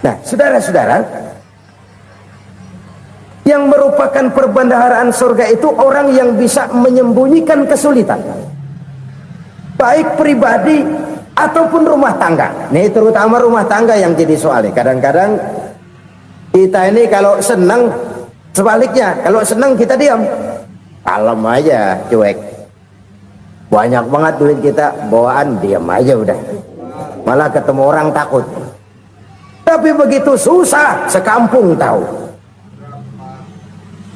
Nah saudara-saudara, yang merupakan perbendaharaan surga itu orang yang bisa menyembunyikan kesulitan, baik pribadi ataupun rumah tangga. Nih terutama rumah tangga yang jadi soalnya. Kadang-kadang kita ini kalau senang, sebaliknya kalau senang kita diam, kalem aja, cuek. Banyak banget duit kita bawaan, diam aja udah. Malah ketemu orang takut. Tapi begitu susah, sekampung tahu.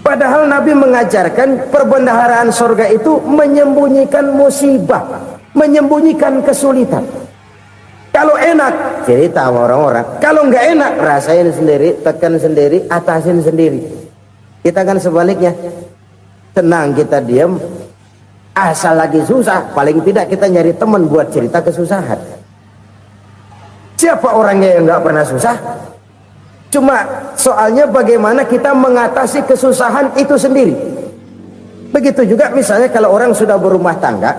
Padahal Nabi mengajarkan perbendaharaan surga itu menyembunyikan musibah, menyembunyikan kesulitan. Kalau enak, cerita sama orang-orang. Kalau nggak enak, rasain sendiri, tekan sendiri, atasin sendiri. Kita kan sebaliknya. Tenang kita diam, asal lagi susah, paling tidak kita nyari teman buat cerita kesusahan. Siapa orangnya yang nggak pernah susah? Cuma soalnya bagaimana kita mengatasi kesusahan itu sendiri. Begitu juga misalnya kalau orang sudah berumah tangga,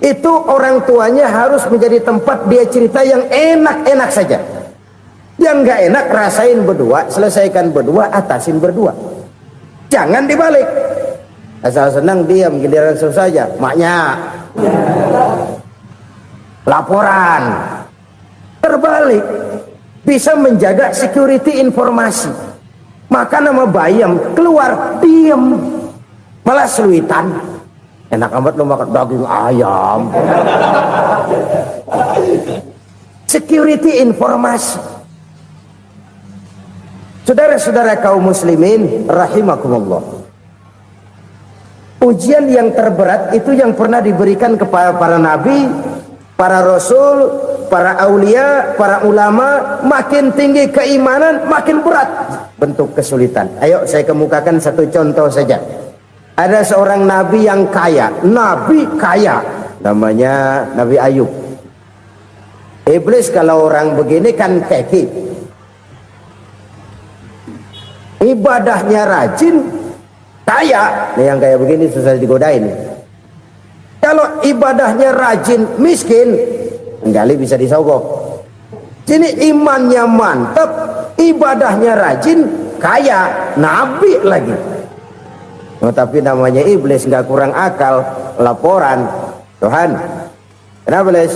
itu orang tuanya harus menjadi tempat dia cerita yang enak-enak saja. Yang nggak enak rasain berdua, selesaikan berdua, atasin berdua. Jangan dibalik. Asal senang diam, giliran susah saja. Maknya laporan. Terbalik. Bisa menjaga security informasi. Maka nama bayam keluar diam, malah seluitan. Enak amat lo makan daging ayam. Security informasi. Saudara-saudara kaum muslimin rahimakumullah, ujian yang terberat itu yang pernah diberikan kepada para nabi, para rasul, para aulia, para ulama. Makin tinggi keimanan, makin berat bentuk kesulitan. Ayo saya kemukakan satu contoh saja. Ada seorang nabi yang kaya, nabi kaya, namanya Nabi Ayub. Iblis kalau orang begini kan keki, ibadahnya rajin, kaya. Nih yang kayak begini susah digodain. Kalau ibadahnya rajin, miskin, enggali bisa disogok. Sini imannya mantap, ibadahnya rajin, kaya, nabi lagi. Oh, tapi namanya iblis nggak kurang akal, laporan. Tuhan, kenapa Les?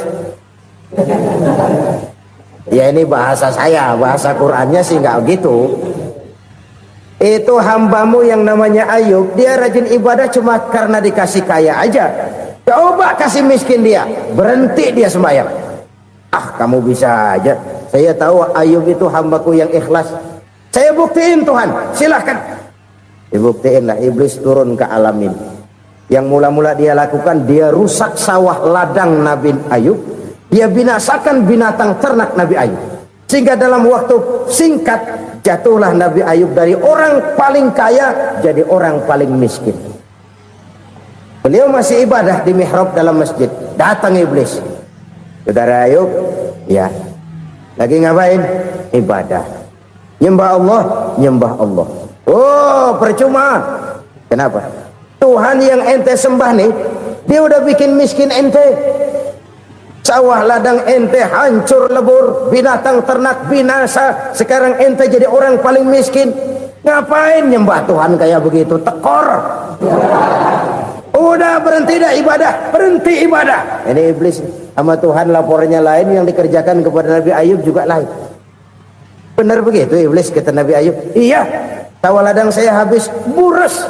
Ya ini bahasa saya, bahasa Qur'annya sih nggak gitu. Itu hambamu yang namanya Ayub, dia rajin ibadah cuma karena dikasih kaya aja. Coba kasih miskin dia, berhenti dia sembahyang. Ah, kamu bisa aja. Saya tahu Ayub itu hambaku yang ikhlas. Saya buktiin Tuhan, silahkan. Dibuktiin lah, iblis turun ke alam ini. Yang mula-mula dia lakukan, dia rusak sawah ladang Nabi Ayub. Dia binasakan binatang ternak Nabi Ayub. Sehingga dalam waktu singkat, jatuhlah Nabi Ayub dari orang paling kaya jadi orang paling miskin. Beliau masih ibadah di mihrab dalam masjid. Datang iblis. Saudara Ayub, ya, lagi ngapain? Ibadah. Nyembah Allah, nyembah Allah. Oh, percuma. Kenapa? Tuhan yang ente sembah nih, dia udah bikin miskin ente. Sawah ladang ente hancur lebur, binatang ternak binasa. Sekarang ente jadi orang paling miskin. Ngapain nyembah Tuhan kayak begitu? Tekor. Udah berhenti dah ibadah, berhenti ibadah. Ini iblis sama Tuhan lapornya lain, yang dikerjakan kepada Nabi Ayub juga lain. Benar begitu iblis kata Nabi Ayub? Iya, sawah ladang saya habis, buras.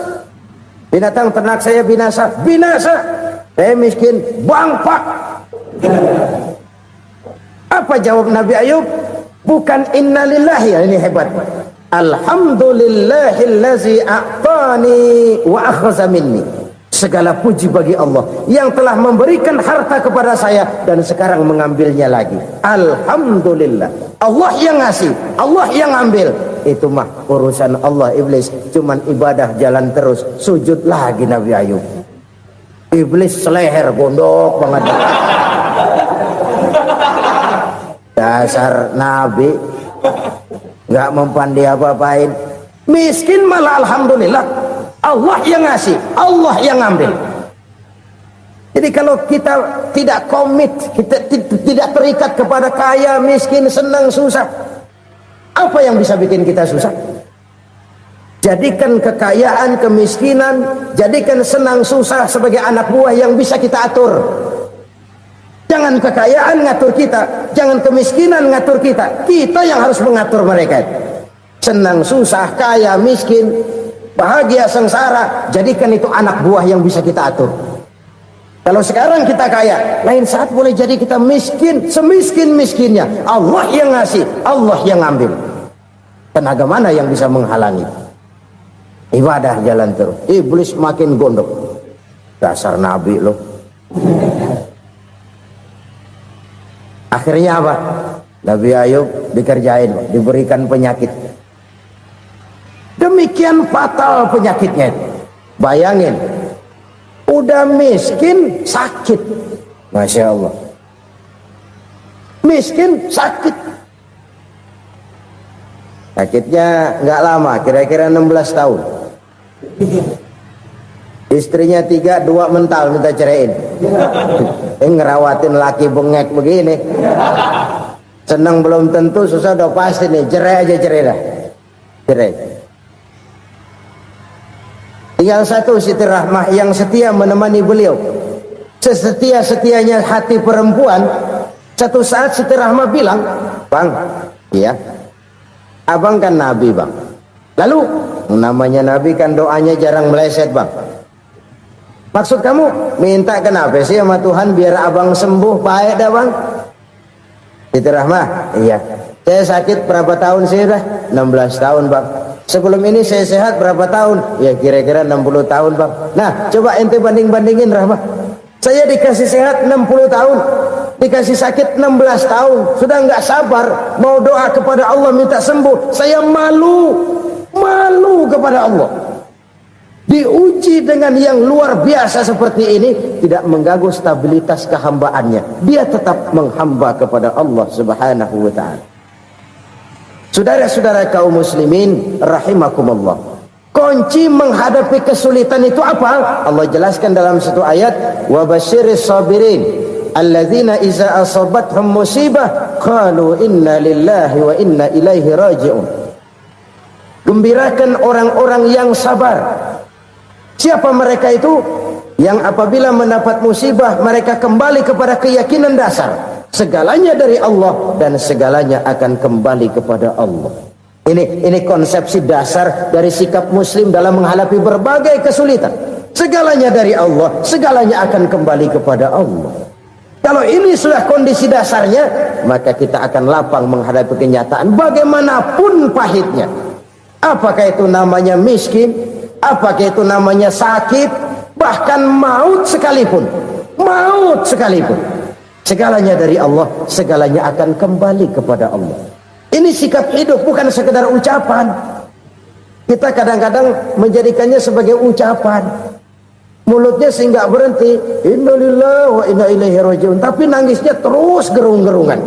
Binatang ternak saya binasa, binasa. Saya miskin, bangpak. Apa jawab Nabi Ayub? Bukan innalillahi, ini hebat. Alhamdulillahillazi a'tani wa akhza minni. Segala puji bagi Allah yang telah memberikan harta kepada saya dan sekarang mengambilnya lagi. Alhamdulillah. Allah yang ngasih, Allah yang ambil. Itu mah urusan Allah. Iblis cuman ibadah jalan terus, sujud lagi Nabi Ayub. Iblis seleher gondok banget. Dasar Nabi nggak mempan dia apa-apain. Miskin malah alhamdulillah. Allah yang ngasih, Allah yang ngambil. Jadi kalau kita tidak komit, kita tidak terikat kepada kaya, miskin, senang, susah, apa yang bisa bikin kita susah? Jadikan kekayaan, kemiskinan, jadikan senang, susah sebagai anak buah yang bisa kita atur. Jangan kekayaan ngatur kita, jangan kemiskinan ngatur kita. Kita yang harus mengatur mereka. Senang, susah, kaya, miskin, bahagia, sengsara, jadikan itu anak buah yang bisa kita atur. Kalau sekarang kita kaya, lain saat boleh jadi kita miskin, semiskin-miskinnya. Allah yang ngasih, Allah yang ngambil. Tenaga mana yang bisa menghalangi? Ibadah jalan terus. Iblis makin gondok. Dasar Nabi loh. Akhirnya apa? Nabi Ayub dikerjain, diberikan penyakit. Demikian fatal penyakitnya. Bayangin, udah miskin sakit. Masya Allah. Miskin sakit. Sakitnya nggak lama, kira-kira 16 tahun. Istrinya 3, 2 mental minta ceraiin. Ngerawatin laki bengek begini. Senang belum tentu, susah udah pasti nih. Cerai aja, cerai dah. Cerai. Tinggal satu Siti Rahmah yang setia menemani beliau. Sesetia-setianya hati perempuan. Satu saat Siti Rahmah bilang, "Bang, iya, abang kan Nabi bang. Lalu namanya Nabi kan doanya jarang meleset bang. Maksud kamu minta kenapa sih sama Tuhan biar abang sembuh baik dah bang?" Siti Rahmah, iya. Saya sakit berapa tahun sih dah? 16 tahun bang. Sebelum ini saya sehat berapa tahun? Ya kira-kira 60 tahun bang. Nah coba ente banding-bandingin Rahmah. Saya dikasih sehat 60 tahun, dikasih sakit 16 tahun. Sudah nggak sabar mau doa kepada Allah minta sembuh. Saya malu kepada Allah. Diuji dengan yang luar biasa seperti ini, tidak mengganggu stabilitas kehambaannya. Dia tetap menghamba kepada Allah Subhanahu wa ta'ala. Saudara-saudara kaum muslimin rahimakumullah. Kunci menghadapi kesulitan itu apa? Allah jelaskan dalam satu ayat, wa basyiris sabirin alladzina iza asabathum musibah qalu inna lillahi wa inna ilaihi raji'un. Gembirakan orang-orang yang sabar. Siapa mereka itu? yang apabila mendapat musibah mereka kembali kepada keyakinan dasar segalanya dari Allah dan segalanya akan kembali kepada Allah. Ini konsepsi dasar dari sikap muslim dalam menghadapi berbagai kesulitan. Segalanya dari Allah, segalanya akan kembali kepada Allah. Kalau ini sudah kondisi dasarnya, maka kita akan lapang menghadapi kenyataan bagaimanapun pahitnya. Apakah itu namanya miskin, apakah itu namanya sakit, bahkan maut sekalipun. Maut sekalipun. Segalanya dari Allah, segalanya akan kembali kepada Allah. Ini sikap hidup, bukan sekedar ucapan. Kita kadang-kadang menjadikannya sebagai ucapan. Mulutnya sehingga berhenti, innalillahi wa inna ilaihi rajiun, tapi nangisnya terus gerung-gerungan.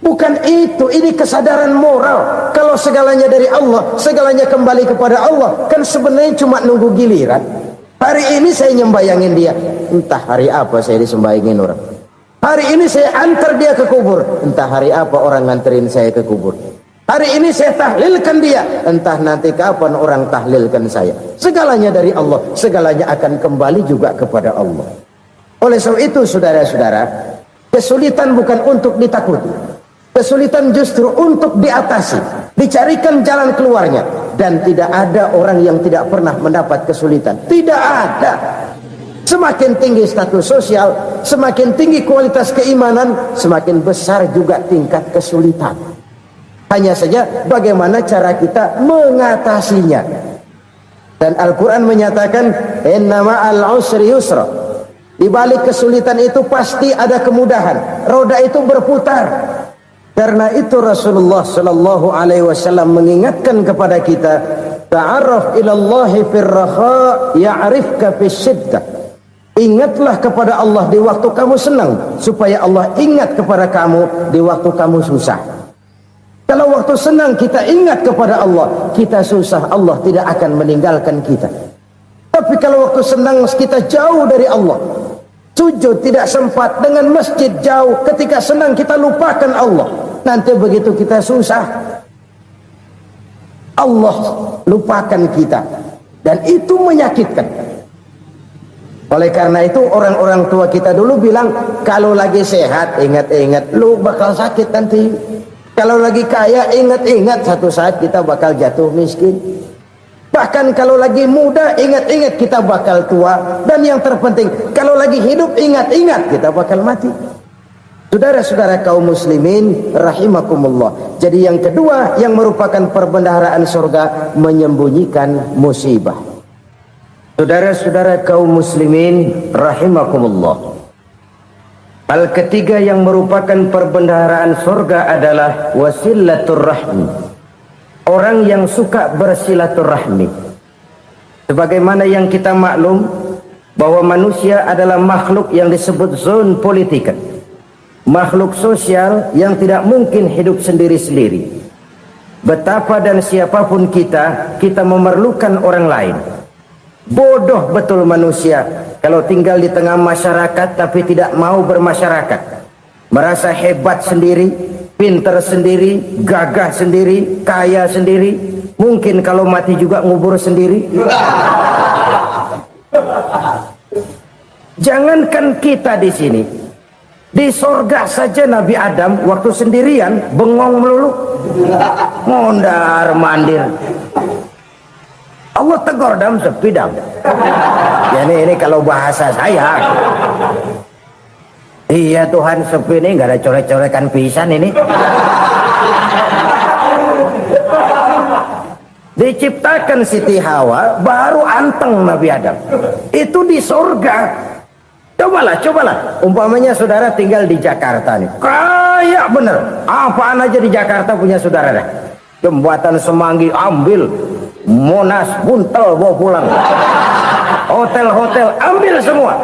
Bukan itu, ini kesadaran moral. Kalau segalanya dari Allah, segalanya kembali kepada Allah, kan sebenarnya cuma nunggu giliran. Hari ini saya nyembayangin dia, entah hari apa saya disembayangin orang. Hari ini saya antar dia ke kubur, entah hari apa orang nganterin saya ke kubur. Hari ini saya tahlilkan dia, entah nanti kapan orang tahlilkan saya. Segalanya dari Allah, segalanya akan kembali juga kepada Allah. Oleh sebab itu saudara-saudara, kesulitan bukan untuk ditakuti. Kesulitan justru untuk diatasi, dicarikan jalan keluarnya. Dan tidak ada orang yang tidak pernah mendapat kesulitan. Tidak ada. Semakin tinggi status sosial, semakin tinggi kualitas keimanan, semakin besar juga tingkat kesulitan. Hanya saja bagaimana cara kita mengatasinya. Dan Al-Quran menyatakan inna ma'al usri yusra. Di balik kesulitan itu pasti ada kemudahan. Roda itu berputar. Karena itu Rasulullah sallallahu alaihi wasallam mengingatkan kepada kita, ta'arraf ilallahi fir raha ya'rifka fis syiddah. Ingatlah kepada Allah di waktu kamu senang, supaya Allah ingat kepada kamu di waktu kamu susah. Kalau waktu senang kita ingat kepada Allah, kita susah, Allah tidak akan meninggalkan kita. Tapi kalau waktu senang kita jauh dari Allah, sujud tidak sempat, dengan masjid jauh, ketika senang kita lupakan Allah. Nanti begitu kita susah, Allah lupakan kita. Dan itu menyakitkan. Oleh karena itu orang-orang tua kita dulu bilang, kalau lagi sehat ingat-ingat lu bakal sakit nanti. Kalau lagi kaya ingat-ingat satu saat kita bakal jatuh miskin. Bahkan kalau lagi muda ingat-ingat kita bakal tua. Dan yang terpenting kalau lagi hidup ingat-ingat kita bakal mati. Saudara-saudara kaum muslimin rahimakumullah. Jadi yang kedua yang merupakan perbendaharaan surga, menyembunyikan musibah. Saudara-saudara kaum muslimin rahimakumullah. Hal ketiga yang merupakan perbendaharaan surga adalah wasilatur rahmi. Orang yang suka bersilaturahmi. Sebagaimana yang kita maklum bahwa manusia adalah makhluk yang disebut zon politika. Makhluk sosial yang tidak mungkin hidup sendiri-sendiri. Betapa dan siapapun kita memerlukan orang lain. Bodoh betul manusia kalau tinggal di tengah masyarakat tapi tidak mau bermasyarakat. Merasa hebat sendiri, pintar sendiri, gagah sendiri, kaya sendiri. Mungkin kalau mati juga ngubur sendiri. Jangankan kita di sini, di sorga saja Nabi Adam waktu sendirian bengong melulu, mondar mandir. Allah tegur dam sepi dam. Ya ini kalau bahasa saya. Iya Tuhan sepi ini nggak ada coret-corekan pisan ini. Diciptakan Siti Hawa baru anteng Nabi Adam. Itu di surga. Cobalah. Umpamanya saudara tinggal di Jakarta nih. Kaya bener. Apaan aja di Jakarta punya saudara dah. Jembatan Semanggi ambil. Monas, Buntel bawa pulang. Hotel-hotel ambil semua.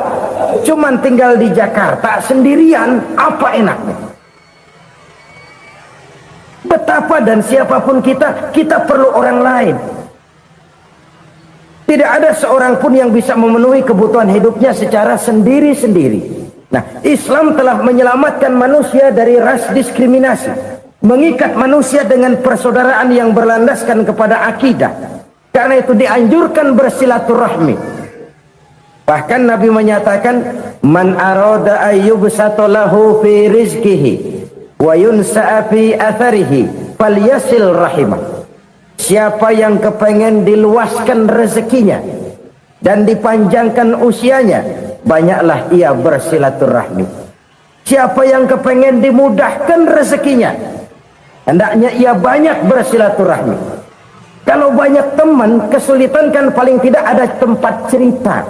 Cuman tinggal di Jakarta sendirian, apa enaknya? Betapa dan siapapun kita perlu orang lain. Tidak ada seorang pun yang bisa memenuhi kebutuhan hidupnya secara sendiri-sendiri. Nah, Islam telah menyelamatkan manusia dari ras diskriminasi, mengikat manusia dengan persaudaraan yang berlandaskan kepada akidah. Karena itu dianjurkan bersilaturahmi. Bahkan Nabi menyatakan, man arada ayyubsata lahu fi rizqihi wa yunsa'a fi atharihi falyasil rahimah. Siapa yang kepengen diluaskan rezekinya dan dipanjangkan usianya, banyaklah ia bersilaturahmi. Siapa yang kepengen dimudahkan rezekinya, hendaknya ia banyak bersilaturahmi. Kalau banyak teman, kesulitan kan paling tidak ada tempat cerita.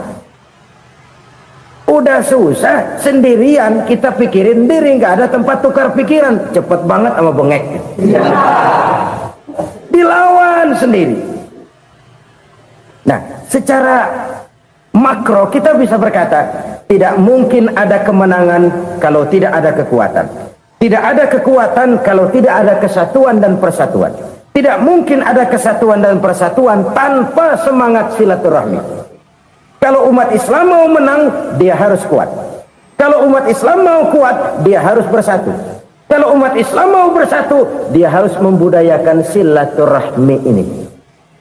Udah susah sendirian, kita pikirin diri, nggak ada tempat tukar pikiran. Cepet banget sama bengek. Dilawan sendiri. Nah, secara makro kita bisa berkata, tidak mungkin ada kemenangan kalau tidak ada kekuatan. Tidak ada kekuatan kalau tidak ada kesatuan dan persatuan. Tidak mungkin ada kesatuan dan persatuan tanpa semangat silaturahmi. Kalau umat Islam mau menang, dia harus kuat. Kalau umat Islam mau kuat, dia harus bersatu. Kalau umat Islam mau bersatu, dia harus membudayakan silaturahmi ini.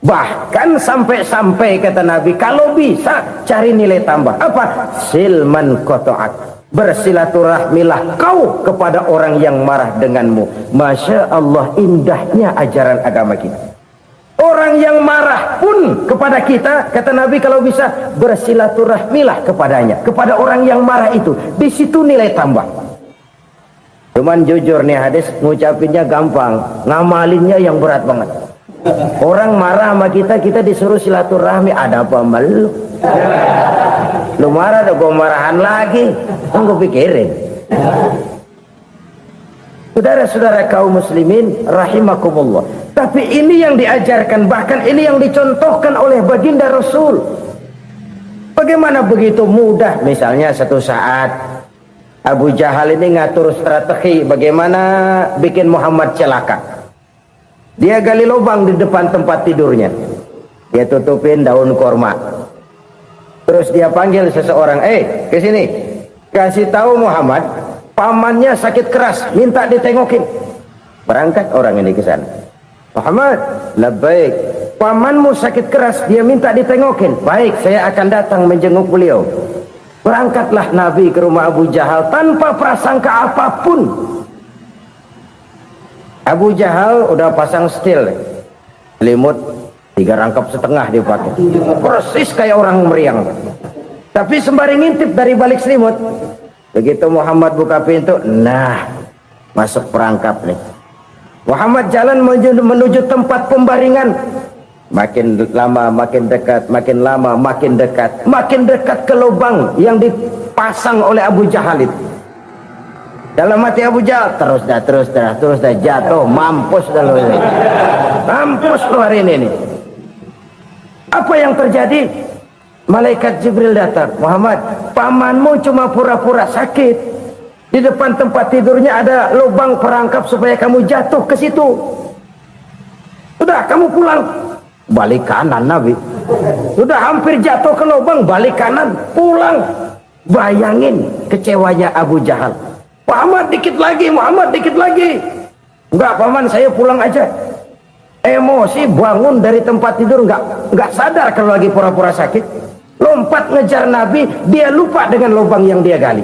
Bahkan sampai-sampai kata Nabi, kalau bisa cari nilai tambah. Apa? Silman qata'ak. Bersilaturahmilah kau kepada orang yang marah denganmu. Masya Allah, indahnya ajaran agama kita. Orang yang marah pun kepada kita, kata Nabi, kalau bisa bersilaturahmilah kepadanya, kepada orang yang marah itu. Di situ nilai tambah. Cuman jujur nih hadis, ngucapinnya gampang, ngamalinnya yang berat banget. Orang marah sama kita, kita disuruh silaturahmi. Ada apa sama lu? Lu marah, ada gua marahan lagi. Kan gua pikirin. Saudara-saudara kaum muslimin rahimakumullah. Tapi ini yang diajarkan, bahkan ini yang dicontohkan oleh baginda Rasul. Bagaimana begitu mudah, misalnya satu saat Abu Jahal ini ngatur strategi bagaimana bikin Muhammad celaka. Dia gali lubang di depan tempat tidurnya. Dia tutupin daun korma. Terus dia panggil seseorang, ke sini. Kasih tahu Muhammad, pamannya sakit keras, minta ditengokin. Berangkat orang ini ke sana. Muhammad, labbaik. Pamanmu sakit keras, dia minta ditengokin. Baik, saya akan datang menjenguk beliau. Berangkatlah Nabi ke rumah Abu Jahal tanpa prasangka apapun. Abu Jahal udah pasang stil, selimut 3 rangkap setengah dipakai, persis kayak orang meriang. Tapi sembari ngintip dari balik selimut, begitu Muhammad buka pintu, nah masuk perangkap nih. Muhammad jalan menuju tempat pembaringan. Makin lama makin dekat, makin lama makin dekat, makin dekat ke lubang yang dipasang oleh Abu Jahal itu. Dalam hati Abu Jahal, terus dah jatuh, mampus dah lo ini. Mampus lo hari ini nih. Apa yang terjadi? Malaikat Jibril datang. Muhammad, pamanmu cuma pura-pura sakit. Di depan tempat tidurnya ada lubang perangkap supaya kamu jatuh ke situ. Udah, kamu pulang. Balik kanan Nabi. Sudah hampir jatuh ke lubang, balik kanan, pulang. Bayangin kecewanya Abu Jahal. Muhammad dikit lagi, Muhammad dikit lagi. Enggak paman, saya pulang aja. Emosi bangun dari tempat tidur, enggak sadar kalau lagi pura-pura sakit. Lompat ngejar Nabi, dia lupa dengan lubang yang dia gali.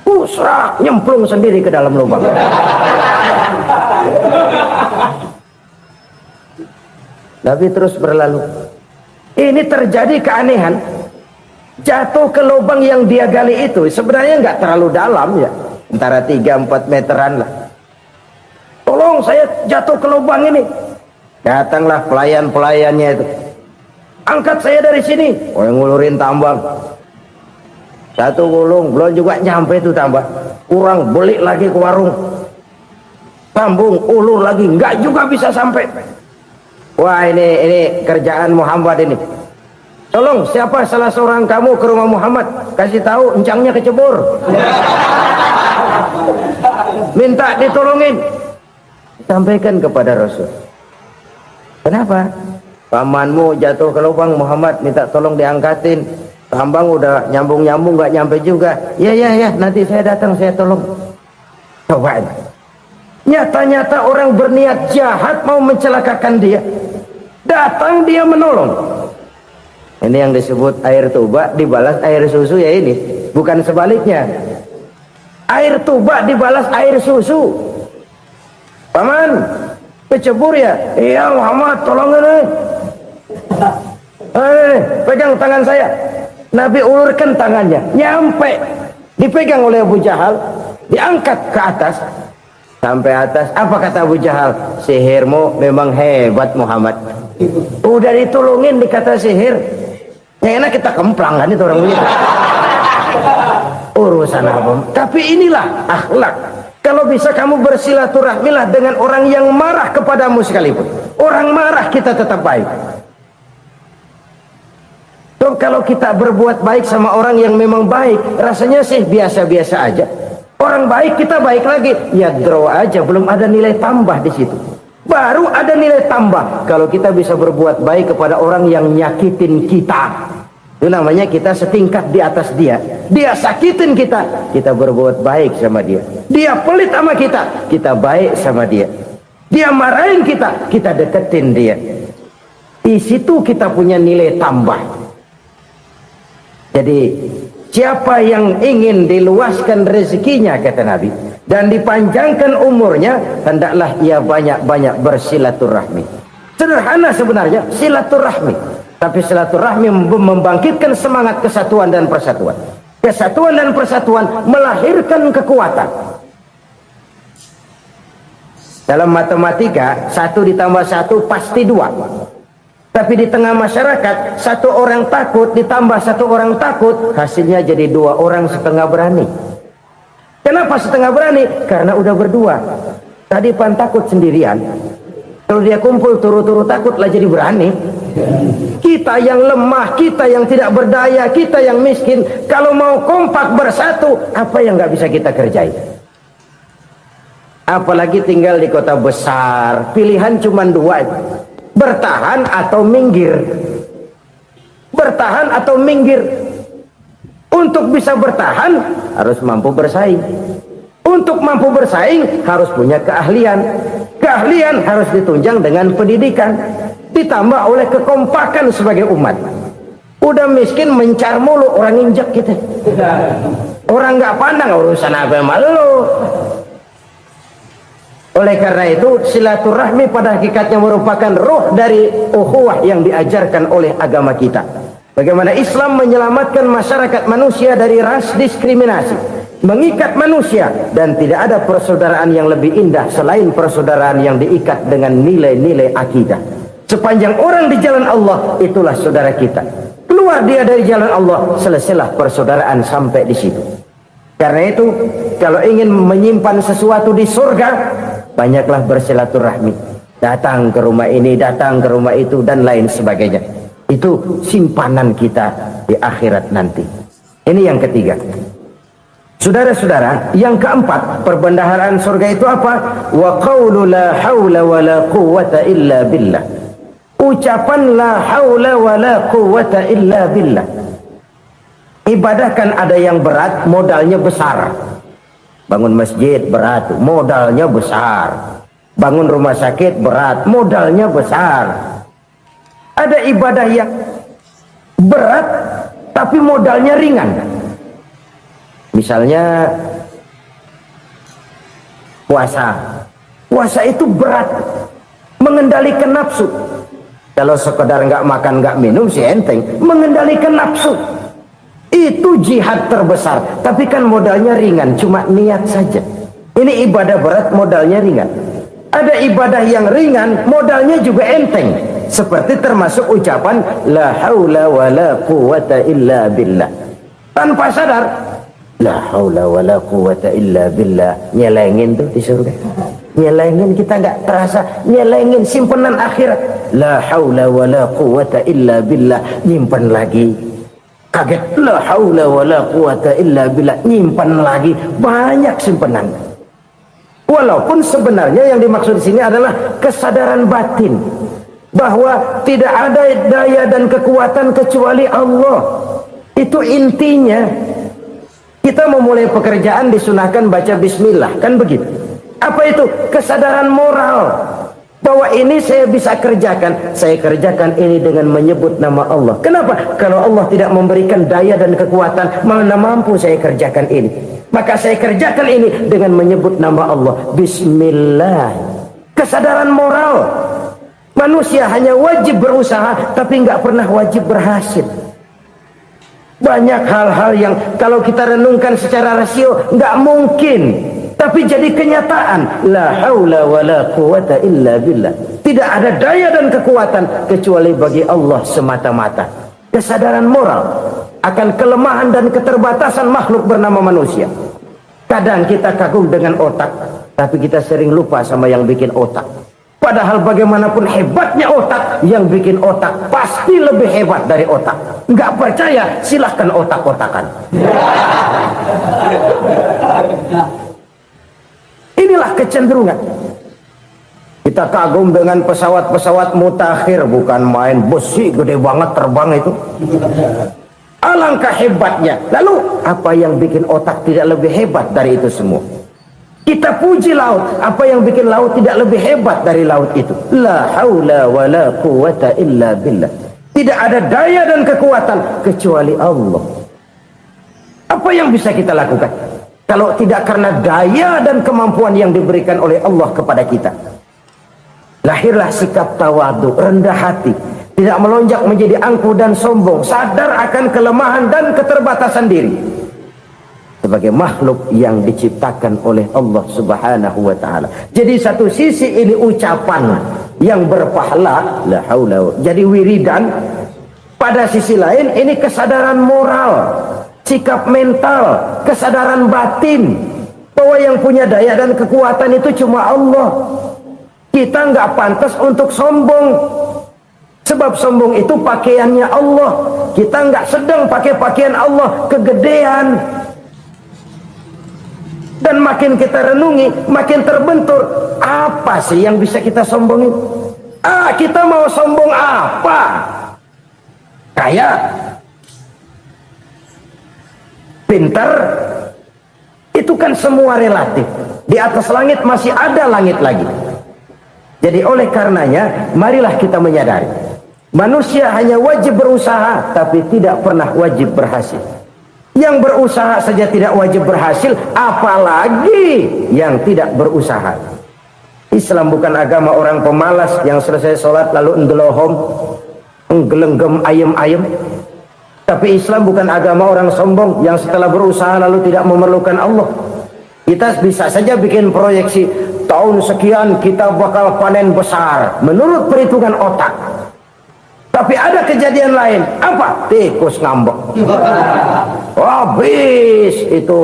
Pusrak, nyemplung sendiri ke dalam lubang. Nabi terus berlalu. Ini terjadi keanehan. Jatuh ke lubang yang dia gali itu sebenarnya nggak terlalu dalam ya, antara 3-4 meteran lah. Tolong, saya jatuh ke lubang ini. Datanglah pelayan-pelayannya itu. Angkat saya dari sini. Oh, yang ngulurin tambang. Satu gulung, belum juga nyampe itu tambang. Kurang, beli lagi ke warung. Sambung, ulur lagi, nggak juga bisa sampai. Wah, ini kerjaan Muhammad ini. Tolong, siapa salah seorang kamu ke rumah Muhammad, kasih tahu encangnya kecebur. Minta ditolongin. Sampaikan kepada Rasul. Kenapa? Pamanmu jatuh ke lubang, Muhammad minta tolong diangkatin. Tambang udah nyambung-nyambung nggak nyampe juga. Ya, nanti saya datang, saya tolong. Coba. Nyata-nyata orang berniat jahat mau mencelakakan dia. Datang dia menolong. Ini yang disebut air tuba dibalas air susu ya ini. Bukan sebaliknya. Air tuba dibalas air susu. Paman, kecebur ya? Iya Muhammad, tolong ini. Pegang tangan saya. Nabi ulurkan tangannya, nyampe. Dipegang oleh Abu Jahal, diangkat ke atas. Sampai atas, apa kata Abu Jahal? Sihirmu memang hebat Muhammad. Udah ditolongin dikata sihir. Yang enak kita kemplang kan itu orang begitu. Urusan apa? Tapi inilah akhlak. Kalau bisa kamu bersilaturahmilah dengan orang yang marah kepadamu sekalipun. Orang marah kita tetap baik. So, kalau kita berbuat baik sama orang yang memang baik, rasanya sih biasa-biasa aja. Orang baik kita baik lagi, ya draw aja, belum ada nilai tambah di situ. Baru ada nilai tambah kalau kita bisa berbuat baik kepada orang yang nyakitin kita. Itu namanya kita setingkat di atas dia. Dia sakitin kita, kita berbuat baik sama dia. Dia pelit sama kita, kita baik sama dia. Dia marahin kita, kita deketin dia. Di situ kita punya nilai tambah. Jadi siapa yang ingin diluaskan rezekinya kata Nabi dan dipanjangkan umurnya, hendaklah ia banyak-banyak bersilaturahmi. Sederhana sebenarnya silaturahmi, tapi silaturahmi membangkitkan semangat kesatuan dan persatuan. Kesatuan dan persatuan melahirkan kekuatan. Dalam matematika 1 ditambah 1 pasti 2. Tapi di tengah masyarakat 1 orang takut ditambah 1 orang takut, hasilnya jadi 2 orang setengah berani. Kenapa setengah berani? Karena udah berdua. Tadi pan takut sendirian, kalau dia kumpul turu-turu takutlah jadi berani. Kita yang lemah, kita yang tidak berdaya, kita yang miskin, kalau mau kompak bersatu, apa yang nggak bisa kita kerjain? Apalagi tinggal di kota besar, pilihan cuma 2. Bertahan atau minggir. Bertahan atau minggir. Untuk bisa bertahan harus mampu bersaing. Untuk mampu bersaing harus punya keahlian. Keahlian harus ditunjang dengan pendidikan, ditambah oleh kekompakan sebagai umat. Udah miskin mencar mulu, orang injak kita. Orang nggak pandang urusan apa malu. Oleh karena itu silaturahmi pada hakikatnya merupakan roh dari ukhuwah yang diajarkan oleh agama kita. Bagaimana Islam menyelamatkan masyarakat manusia dari ras diskriminasi, mengikat manusia, dan tidak ada persaudaraan yang lebih indah selain persaudaraan yang diikat dengan nilai-nilai akidah. Sepanjang orang di jalan Allah, itulah saudara kita. Keluar dia dari jalan Allah, selesailah persaudaraan sampai di situ. Karena itu, kalau ingin menyimpan sesuatu di surga, banyaklah bersilaturahmi. Datang ke rumah ini, datang ke rumah itu, dan lain sebagainya. Itu simpanan kita di akhirat nanti. Ini yang ketiga. Saudara-saudara, yang keempat, perbendaharaan surga itu apa? Wa qawlu la hawla wa la quwwata illa billah. Ucapan la hawla wa la quwwata illa billah. Ibadah kan ada yang berat, modalnya besar. Bangun masjid berat, modalnya besar. Bangun rumah sakit berat, modalnya besar. Ada ibadah yang berat tapi modalnya ringan. Misalnya puasa. Puasa itu berat, mengendalikan nafsu. Kalau sekedar nggak makan nggak minum sih enteng, mengendalikan nafsu. Itu jihad terbesar, tapi kan modalnya ringan, cuma niat saja. Ini ibadah berat, modalnya ringan. Ada ibadah yang ringan, modalnya juga enteng. Seperti termasuk ucapan la haula wa la quwwata illa billah. Tanpa sadar, la haula wa la quwwata illa billah. Nyelengin tuh di surga. Nyelengin, kita nggak terasa, nyelengin simpenan akhirat. La haula wa la quwwata illa billah. Nyimpen lagi. Kaget, la haula wa la quwwata illa billah, nyimpan lagi, banyak simpanan. Walaupun sebenarnya yang dimaksud di sini adalah kesadaran batin bahwa tidak ada daya dan kekuatan kecuali Allah. Itu intinya. Kita memulai pekerjaan disunahkan baca bismillah, kan begitu. Apa itu? Kesadaran moral. bahwa ini saya bisa kerjakan, saya kerjakan ini dengan menyebut nama Allah. Kenapa? Kalau Allah tidak memberikan daya dan kekuatan, mana mampu saya kerjakan ini. Maka saya kerjakan ini dengan menyebut nama Allah. Bismillah. Kesadaran moral. Manusia hanya wajib berusaha, tapi nggak pernah wajib berhasil. Banyak hal-hal yang kalau kita renungkan secara rasio nggak mungkin, tapi jadi kenyataan. La haula wala quwata illa billah. Tidak ada daya dan kekuatan kecuali bagi Allah semata-mata. Kesadaran moral akan kelemahan dan keterbatasan makhluk bernama manusia. Kadang kita kagum dengan otak, tapi kita sering lupa sama yang bikin otak. Padahal bagaimanapun hebatnya otak, yang bikin otak pasti lebih hebat dari otak. Nggak percaya? Silahkan otak-otakan. Inilah kecenderungan. Kita kagum dengan pesawat-pesawat mutakhir, bukan main besi gede banget terbang itu. Alangkah hebatnya. Lalu apa yang bikin otak tidak lebih hebat dari itu semua? Kita puji laut, apa yang bikin laut tidak lebih hebat dari laut itu? La haula wala quwata illa billah. Tidak ada daya dan kekuatan kecuali Allah. Apa yang bisa kita lakukan kalau tidak karena daya dan kemampuan yang diberikan oleh Allah kepada kita? Lahirlah sikap tawadu, rendah hati, tidak melonjak menjadi angkuh dan sombong, sadar akan kelemahan dan keterbatasan diri sebagai makhluk yang diciptakan oleh Allah Subhanahu wa taala. Jadi satu sisi ini ucapan yang berpahala, la haula, jadi wiridan. Pada sisi lain ini kesadaran moral, sikap mental, kesadaran batin bahwa yang punya daya dan kekuatan itu cuma Allah. Kita nggak pantas untuk sombong, sebab sombong itu pakaiannya Allah. Kita nggak sedang pakai pakaian Allah, kegedean. Dan makin kita renungi, makin terbentur. Apa sih yang bisa kita sombongin? Kita mau sombong apa? Kaya, pintar, itu kan semua relatif. Di atas langit masih ada langit lagi. Jadi oleh karenanya, marilah kita menyadari, manusia hanya wajib berusaha, tapi tidak pernah wajib berhasil. Yang berusaha saja tidak wajib berhasil, apalagi yang tidak berusaha. Islam bukan agama orang pemalas yang selesai sholat lalu endelohom, enggelenggem ayem-ayem. Tapi Islam bukan agama orang sombong yang setelah berusaha lalu tidak memerlukan Allah. Kita bisa saja bikin proyeksi, tahun sekian kita bakal panen besar menurut perhitungan otak. Tapi ada kejadian lain. Apa? Tikus ngambek. Habis itu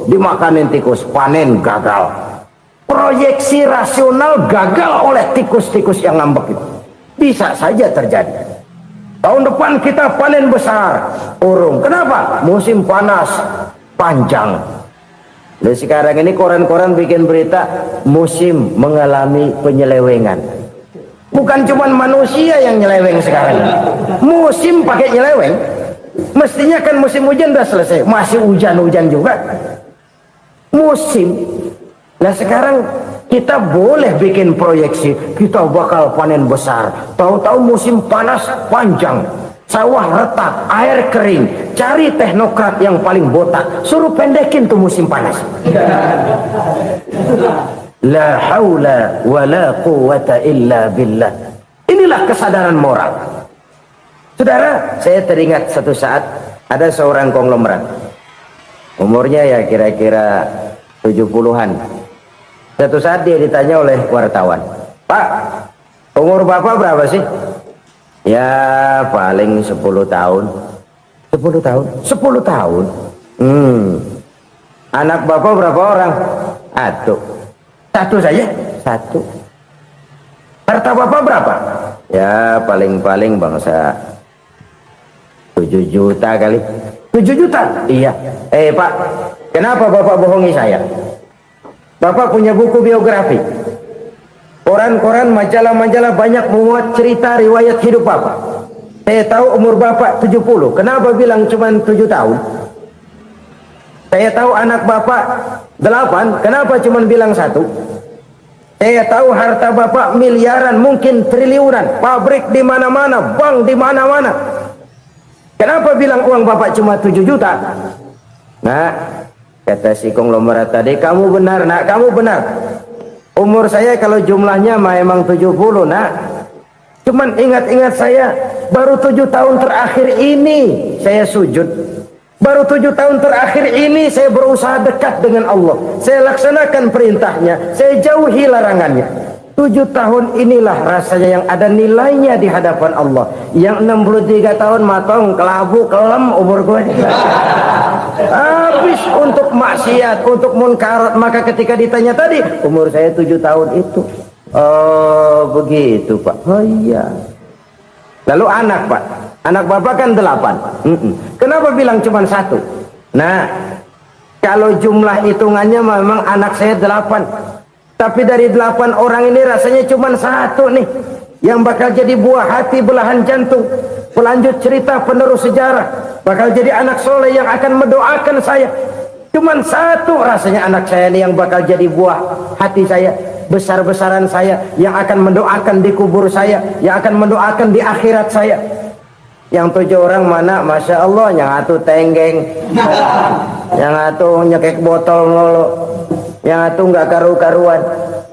dimakanin tikus, panen gagal. Proyeksi rasional gagal oleh tikus-tikus yang ngambek itu. Bisa saja terjadi. Tahun depan kita panen besar, urung. Kenapa? Musim panas panjang. Dan sekarang ini koran-koran bikin berita musim mengalami penyelewengan. Bukan cuma manusia yang nyeleweng sekarang. Musim pakai nyeleweng. Mestinya kan musim hujan udah selesai, masih hujan-hujan juga. Musim. Nah sekarang kita boleh bikin proyeksi, kita bakal panen besar. Tahu-tahu musim panas panjang, sawah retak, air kering. Cari teknokrat yang paling botak, suruh pendekin tuh musim panas. La haula wala quwata illa billah. Inilah kesadaran moral. Saudara, saya teringat satu saat ada seorang konglomerat. Umurnya ya kira-kira 70-an. Satu saat dia ditanya oleh wartawan, "Pak, umur Bapak berapa sih?" "Ya paling 10 tahun." 10 tahun? 10 tahun? Anak Bapak berapa orang? Satu saja? Satu. Harta Bapak berapa? Ya paling-paling bangsa 7 juta kali. 7 juta? Iya. Pak, kenapa Bapak bohongi saya? Bapak punya buku biografi. Koran-koran, majalah-majalah banyak memuat cerita riwayat hidup Bapak. Saya tahu umur Bapak 70. Kenapa bilang cuma 7 tahun? Saya tahu anak Bapak 8. Kenapa cuma bilang 1? Saya tahu harta bapak miliaran, mungkin triliunan, pabrik di mana-mana, bank di mana-mana. Kenapa bilang uang bapak cuma 7 juta? Nah, kata si konglomerat tadi, kamu benar nak, kamu benar. Umur saya kalau jumlahnya memang 70 nak. Cuman ingat-ingat saya, baru 7 tahun terakhir ini saya sujud. Baru 7 tahun terakhir ini saya berusaha dekat dengan Allah. Saya laksanakan perintahnya, saya jauhi larangannya. 7 tahun inilah rasanya yang ada nilainya di hadapan Allah. Yang 63 tahun matong, kelabu, kelem umur gue. Habis untuk maksiat, untuk munkarat. Maka ketika ditanya tadi, umur saya 7 tahun itu. Oh begitu Pak. Oh iya. Lalu anak Pak, anak bapak kan 8. Kenapa bilang cuma 1? Nah, kalau jumlah hitungannya memang anak saya 8. Tapi dari 8 orang ini rasanya cuma 1 nih yang bakal jadi buah hati, belahan jantung, pelanjut cerita, penerus sejarah, bakal jadi anak soleh yang akan mendoakan saya. Cuman 1 rasanya anak saya ini yang bakal jadi buah hati saya, besar-besaran saya, yang akan mendoakan di kubur saya, yang akan mendoakan di akhirat saya. Yang 7 orang mana, masya Allah, yang atuh tenggeng, yang atuh nyekek botol mulu, yang atuh nggak karu-karuan.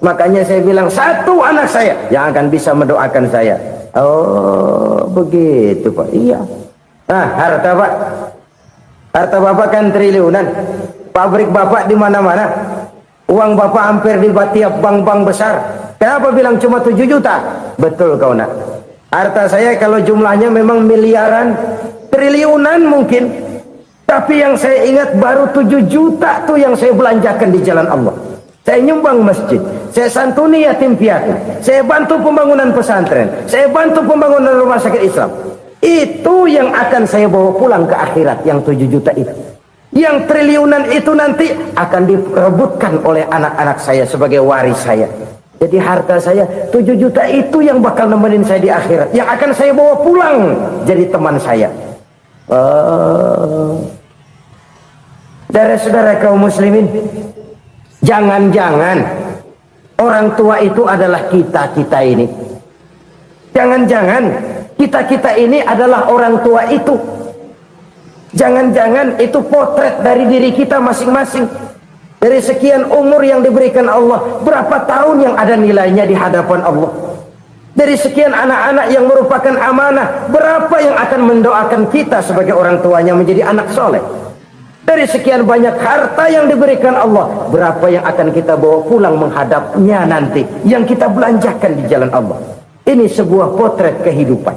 Makanya saya bilang 1 anak saya yang akan bisa mendoakan saya. Oh begitu Pak. Iya. Nah harta Pak, harta bapak kan triliunan, pabrik bapak di mana-mana, uang bapak hampir di tiap bank-bank besar. Kenapa bilang cuma 7 juta? Betul kau nak. Harta saya kalau jumlahnya memang miliaran, triliunan mungkin. Tapi yang saya ingat baru 7 juta tuh yang saya belanjakan di jalan Allah. Saya nyumbang masjid, saya santuni yatim piatu, saya bantu pembangunan pesantren, saya bantu pembangunan rumah sakit Islam. Itu yang akan saya bawa pulang ke akhirat, yang 7 juta itu. Yang triliunan itu nanti akan diperebutkan oleh anak-anak saya sebagai waris saya. Jadi harta saya 7 juta itu yang bakal nemenin saya di akhirat, yang akan saya bawa pulang jadi teman saya. Saudara-saudara kaum muslimin, jangan-jangan orang tua itu adalah kita-kita ini. Jangan-jangan kita-kita ini adalah orang tua itu. Jangan-jangan itu potret dari diri kita masing-masing. Dari sekian umur yang diberikan Allah, berapa tahun yang ada nilainya di hadapan Allah? Dari sekian anak-anak yang merupakan amanah, berapa yang akan mendoakan kita sebagai orang tuanya menjadi anak soleh? Dari sekian banyak harta yang diberikan Allah, berapa yang akan kita bawa pulang menghadapnya nanti, yang kita belanjakan di jalan Allah? Ini sebuah potret kehidupan.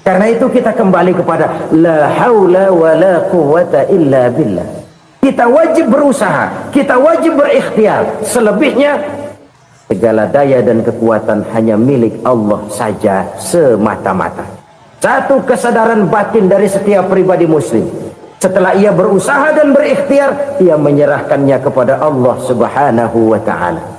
Karena itu kita kembali kepada la haula wa la quwwata illa billah. Kita wajib berusaha, kita wajib berikhtiar. Selebihnya segala daya dan kekuatan hanya milik Allah saja semata-mata. Satu kesadaran batin dari setiap pribadi muslim. Setelah ia berusaha dan berikhtiar, ia menyerahkannya kepada Allah Subhanahu wa ta'ala.